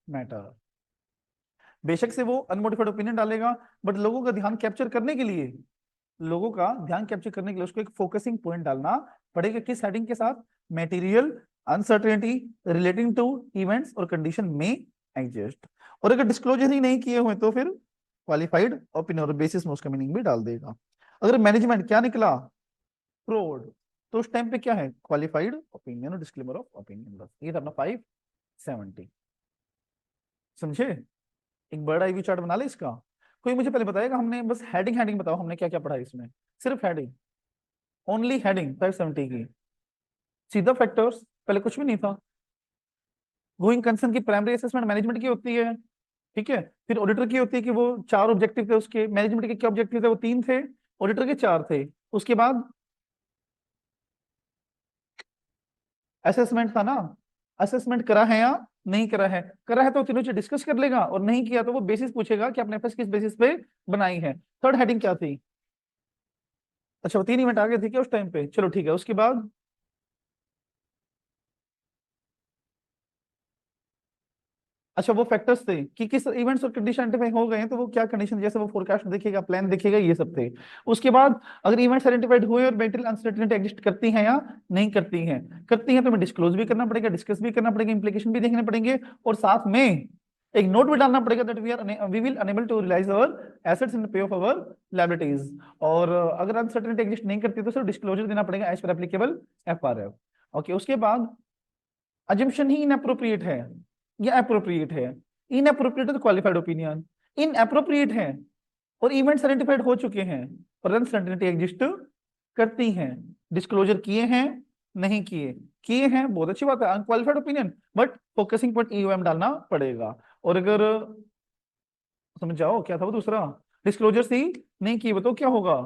S1: matter. बेशक से वो अनमोडिफाइड ओपिनियन डालेगा, बट लोगों का ध्यान कैप्चर करने के लिए, लोगों का ध्यान कैप्चर करने के लिए उसको एक फोकसिंग पॉइंट डालना पड़ेगा। किस हेडिंग के साथ? Material uncertainty relating to events और कंडीशन में एग्जिस्ट। और अगर डिस्क्लोजर ही नहीं किए हुए तो फिर क्वालिफाइड ओपिनियन और बेसिस में उसका मीनिंग भी डाल देगा। अगर मैनेजमेंट क्या निकला? फ्रॉड, तो उस टाइम पे क्या है? क्वालिफाइड ओपिनियन और डिस्क्लेमर ऑफ ओपिनियन। बस ये था अपना 570। समझे? एक बर्ड आई व्यू चार्ट बना ले इसका। कोई मुझे पहले बताएगा, हमने बस हेडिंग हेडिंग बताओ हमने क्या क्या पढ़ा है इसमें? सिर्फ हेडिंग, ओनली हेडिंग 570 की। सीधा फैक्टर्स, पहले कुछ भी नहीं था। गोइंग कंसर्न की प्राइमरी असेसमेंट मैनेजमेंट की होती है, ठीक है। फिर ऑडिटर की होती है कि वो 4 ऑब्जेक्टिव थे उसके, मैनेजमेंट के क्या ऑब्जेक्टिव थे? वो 3 थे, ऑडिटर के 4 थे। उसके बाद असेसमेंट था ना, असेसमेंट करा है या नहीं करा है? करा है तो तीनों चीज डिस्कस कर लेगा, और नहीं किया तो वो बेसिस पूछेगा कि आपने एफएस किस बेसिस पे बनाई है। थर्ड हेडिंग क्या थी? अच्छा, वो 3 इवेंट आ गए थे क्या उस टाइम पे? चलो ठीक है। उसके बाद अच्छा, वो फैक्टर्स थे कि किस इवेंट्स और कंडीशन आइडेंटिफाई हो गए हैं तो वो क्या कंडीशन, जैसे वो फोरकास्ट देखेगा, प्लान देखेगा, ये सब थे। उसके बाद अगर इवेंट्स आइडेंटिफाइड हुए और मेटेरियल अनसर्टेनिटी एग्जिस्ट करती हैं या नहीं करती हैं, करती हैं तो हमें डिस्क्लोज भी करना पड़ेगा, डिस्कस भी करना पड़ेगा, इंप्लीकेशन भी देखने पड़ेंगे, और साथ में एक नोट भी डालना पड़ेगा that we will enable to realise our assets in pay of our liabilities. और अगर अनसर्टेनिटी एग्जिस्ट नहीं करती तो सिर्फ डिस्क्लोजर देना पड़ेगा as per applicable FRF. Okay, उसके बाद अजम्पशन ही इनअप्रोप्रिएट है या अप्रोप्रिएट है? इनअप्रोप्रिएट है तो क्वालिफाइड ओपिनियन, इनअप्रोप्रिएट है और इवेंट्स आइडेंटिफाइड हो चुके हैं और अनसर्टेनिटी एग्जिस्ट करती हैं, डिस्क्लोजर किए हैं नहीं किए? किए हैं, बहुत अच्छी बात है, unqualified opinion, but focusing point EOM डालना पड़ेगा। और अगर समझ जाओ क्या था वो दूसरा, डिस्क्लोजर ही नहीं किए बताओ क्या होगा?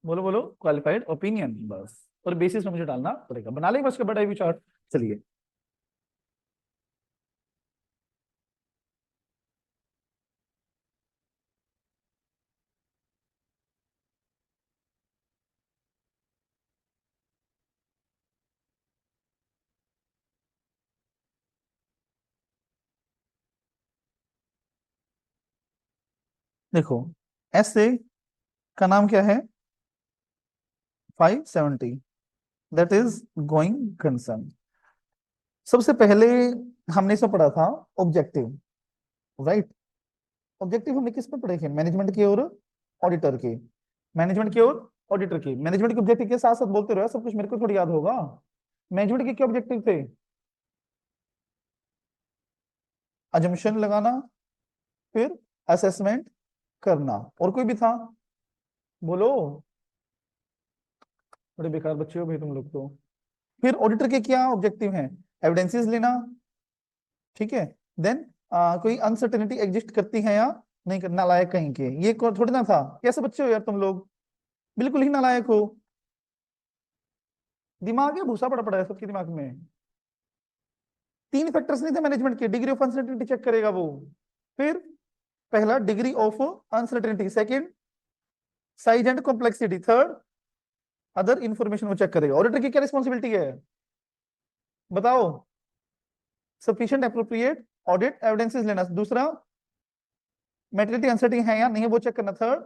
S1: बोलो बोलो, क्वालिफाइड ओपिनियन बस। और बेसिस में मुझे डालना पड़ेगा। बना ले बस का बड़ा भी चार्ट। चलिए, देखो ऐसे का नाम क्या है? 570, दैट इज गोइंग कंसर्न। सबसे पहले हमने इसमें पढ़ा था ऑब्जेक्टिव, राइट? ऑब्जेक्टिव हमने किस पे पढ़े थे? मैनेजमेंट के और ऑडिटर के। मैनेजमेंट के और ऑडिटर के, मैनेजमेंट के ऑब्जेक्टिव के साथ साथ बोलते रहो, सब कुछ मेरे को थोड़ी याद होगा। मैनेजमेंट के क्या ऑब्जेक्टिव थे? अजम्पशन लगाना, फिर असेसमेंट करना, और कोई भी था? बोलो, बड़े बेकार बच्चे हो भाई तुम लोग तो। फिर ऑडिटर के क्या ऑब्जेक्टिव हैं? एविडेंसेस लेना, ठीक है। देन कोई अनसर्टेनिटी एग्जिस्ट करती है या नहीं करना, नालायक कहीं के, ये थोड़ी ना था। कैसे बच्चे हो यार तुम लोग, बिल्कुल ही नालायक हो। दिमाग है भूसा पड़ा पड़ा है सबके दिमाग में। 3 फैक्टर्स नहीं थे मैनेजमेंट के, डिग्री ऑफ अनसर्टेनिटी चेक करेगा वो। फिर पहला degree of uncertainty, second size and complexity, third other information वो चेक करेगा। ऑडिटर की क्या रिस्पॉन्सिबिलिटी है बताओ? सफिशिएंट एप्रोप्रिएट ऑडिट एविडेंसेस लेना, दूसरा मेटेरियलिटी अनसर्टेनिटी है या नहीं है वो चेक करना, थर्ड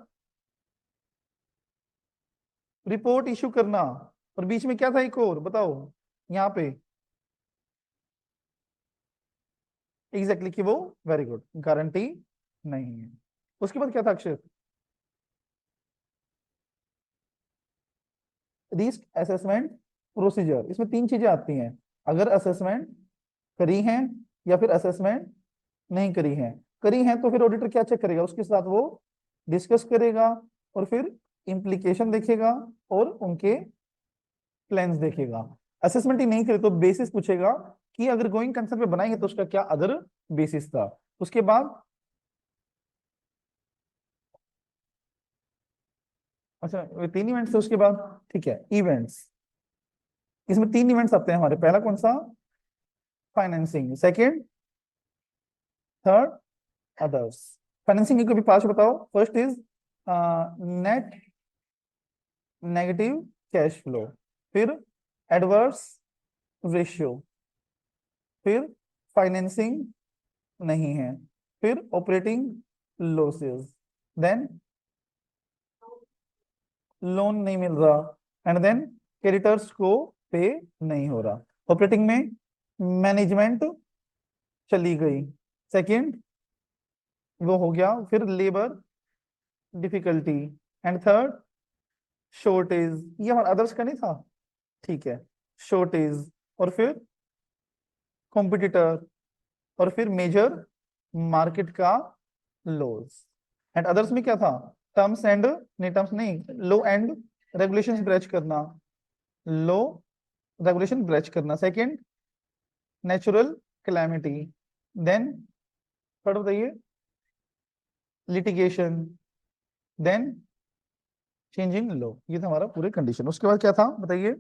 S1: रिपोर्ट इशू करना, और बीच में क्या था एक और बताओ यहाँ पे? एग्जैक्टली कि वो वेरी गुड गारंटी नहीं है। उसके बाद क्या था अक्षर? Risk assessment procedure. इसमें 3 चीजें आती हैं, अगर असेसमेंट करी हैं या फिर असेसमेंट नहीं करी हैं। करी हैं तो फिर ऑडिटर क्या चेक करेगा? उसके साथ वो डिस्कस करेगा और फिर इम्प्लीकेशन देखेगा और उनके प्लान्स देखेगा। असेसमेंट ही नहीं करे तो बेसिस पूछेगा कि अगर गोइंग कंसर्न पे बनाएंगे तो उसका क्या अदर बेसिस था। उसके बाद अच्छा ये तीन इवेंट्स थे उसके बाद। ठीक है, इवेंट्स, इसमें तीन इवेंट्स आते हैं हमारे। पहला कौन सा? Financing. Second, third, others. Financing की कभी पांच बताओ। First is net negative cash flow, फिर एडवर्स रेशियो, फिर फाइनेंसिंग नहीं है, फिर ऑपरेटिंग लॉसेस, देन लोन नहीं मिल रहा, एंड देन क्रेडिटर्स को पे नहीं हो रहा। ऑपरेटिंग में मैनेजमेंट चली गई, सेकंड वो हो गया, फिर labour difficulty, and third shortage. ये हमारा अदर्स का नहीं था? ठीक है, शॉर्टेज, और फिर कॉम्पिटिटर, और फिर मेजर मार्केट का लॉस। एंड अदर्स में क्या था? टर्म्स एंड, नहीं टर्म्स नहीं, लो एंड रेगुलेशंस ब्रेच करना, लो रेगुलेशन ब्रेच करना। Second, natural calamity, then third बताइए, litigation, then change in law. ये था हमारा पूरे कंडीशन। उसके बाद क्या था बताइए?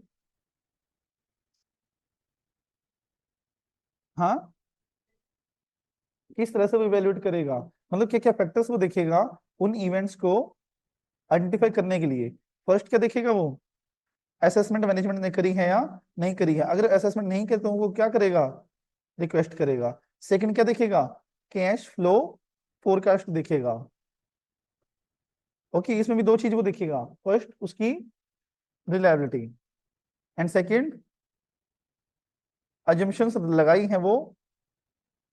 S1: हाँ, किस तरह से वो इवेल्युएट करेगा, मतलब क्या क्या फैक्टर्स वो देखेगा उन इवेंट्स को आइडेंटिफाई करने के लिए। फर्स्ट क्या देखेगा वो? असेसमेंट मैनेजमेंट ने करी है या नहीं करी है। अगर असेसमेंट नहीं करे तो वो क्या करेगा? रिक्वेस्ट करेगा। सेकंड क्या देखेगा? कैश फ्लो फोरकास्ट देखेगा। ओके, इसमें भी दो चीज वो देखेगा। फर्स्ट उसकी रिलायबिलिटी, एंड सेकंड अजम्पशंस लगाई हैं वो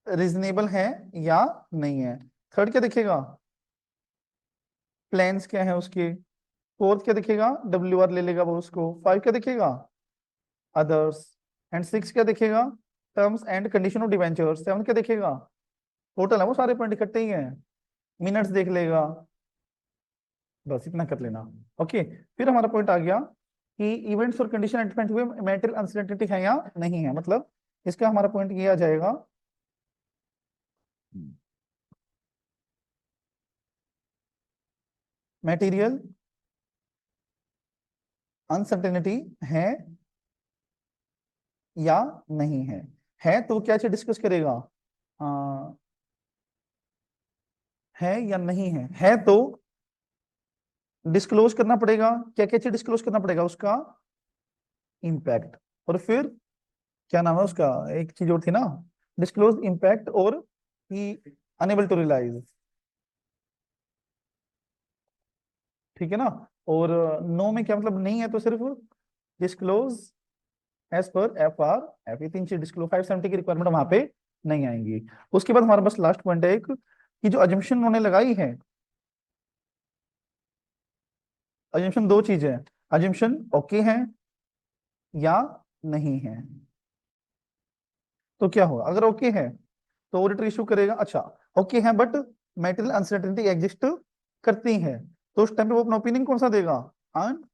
S1: रीजनेबल है या नहीं है। थर्ड क्या देखेगा? प्लान्स क्या है उसके। फोर्थ क्या देखेगा? WR ले लेगा वो उसको। फाइव क्या देखेगा? अदर्स। एंड सिक्स क्या देखेगा? Terms and condition of debenture. Seven क्या देखेगा? टोटल है वो सारे पॉइंट इकट्ठे ही हैं। मिनट्स देख लेगा। बस इतना कर लेना। ओके, फिर हमारा पॉइंट आ गया कि इवेंट्स और कंडीशन एडपेंड हुए मैटेरियल अनसर्टेनिटी है या नहीं है। मतलब इसका हमारा पॉइंट ये आ जाएगा, मैटेरियल अनसर्टेनिटी है या नहीं है। है तो क्या चीज डिस्कस करेगा? आ, है या नहीं है तो डिस्क्लोज करना पड़ेगा। क्या क्या चीज डिस्क्लोज करना पड़ेगा? उसका इम्पैक्ट, और फिर क्या नाम है उसका, एक चीज और थी ना, डिस्क्लोज इम्पैक्ट, और ही अनेबल टू रियलाइज। ठीक है ना। और नो में क्या मतलब? नहीं है तो सिर्फ डिस्क्लोज एज पर FRF। ये तीन चीज डिस्क्लोज 570 की रिक्वायरमेंट वहां पे नहीं आएंगी। उसके बाद हमारे पास लास्ट पॉइंट है एक, कि जो अजम्पशन उन्होंने लगाई है। अजम्पशन दो चीज है, अजम्पशन ओके है या नहीं है। तो क्या होगा? अगर ओके है तो ऑडिटर इशू करेगा। अच्छा, ओके है बट मेटेरियल अनसर्टेनिटी एग्जिस्ट करती है, तो उस टाइम पे वो अपना ओपिनियन कौन सा देगा? अनक्वालिफाइड।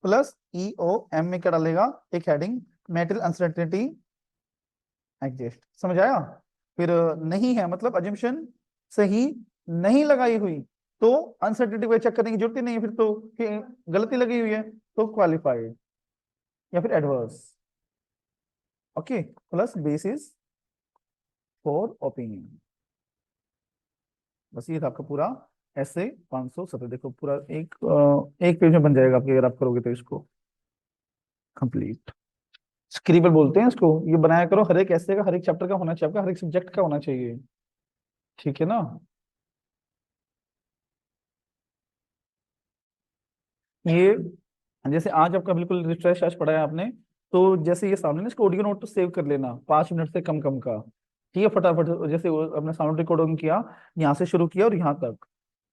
S1: प्लस EOM में क्या डालेगा? एक हेडिंग, मेटेरियल अनसर्टेनिटी एग्जिस्ट। समझ आया? फिर नहीं है मतलब अजम्पशन सही नहीं लगाई हुई, तो अनसर्टेनिटी को चेक करने की जरूरत ही नहीं है फिर तो, कि गलती लगी हुई है तो क्वालिफाइड या फिर adverse. Okay, plus basis for opinion. बस ये था आपका पूरा ऐसे 570। देखो पूरा एक पेज में बन जाएगा आपके, अगर आप करोगे तो इसको कंप्लीट। स्क्रिबल बोलते हैं इसको। ये बनाया करो, हर एक ऐसे का, हर एक चैप्टर का होना चाहिए आपका, हर एक सब्जेक्ट का होना चाहिए। ठीक है ना। ये जैसे आज आपका बिल्कुल रिफ्रेश आज पढ़ा है आपने, तो जैसे ये सामने ना, इसको ऑडियो नोट तो सेव कर लेना 5 मिनट से कम कम का। ठीक है, फटाफट जैसे वो अपने साउंड रिकॉर्डिंग किया, यहाँ से शुरू किया और यहाँ तक।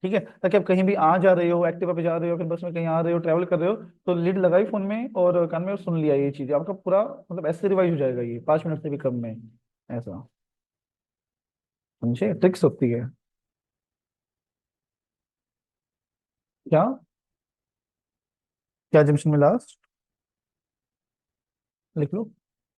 S1: ठीक है, ताकि आप कहीं भी आ जा रहे हो, एक्टिवा पे जा रहे हो, फिर बस में कहीं आ रहे हो, ट्रैवल कर रहे हो, तो लीड लगाई फोन में और कान में और सुन लिया ये चीज, आपका पूरा मतलब ऐसे रिवाइज हो जाएगा ये 5 मिनट से भी कम में। ऐसा समझे, ट्रिक्स होती है। क्या क्या जंक्शन में लास्ट लिख लो।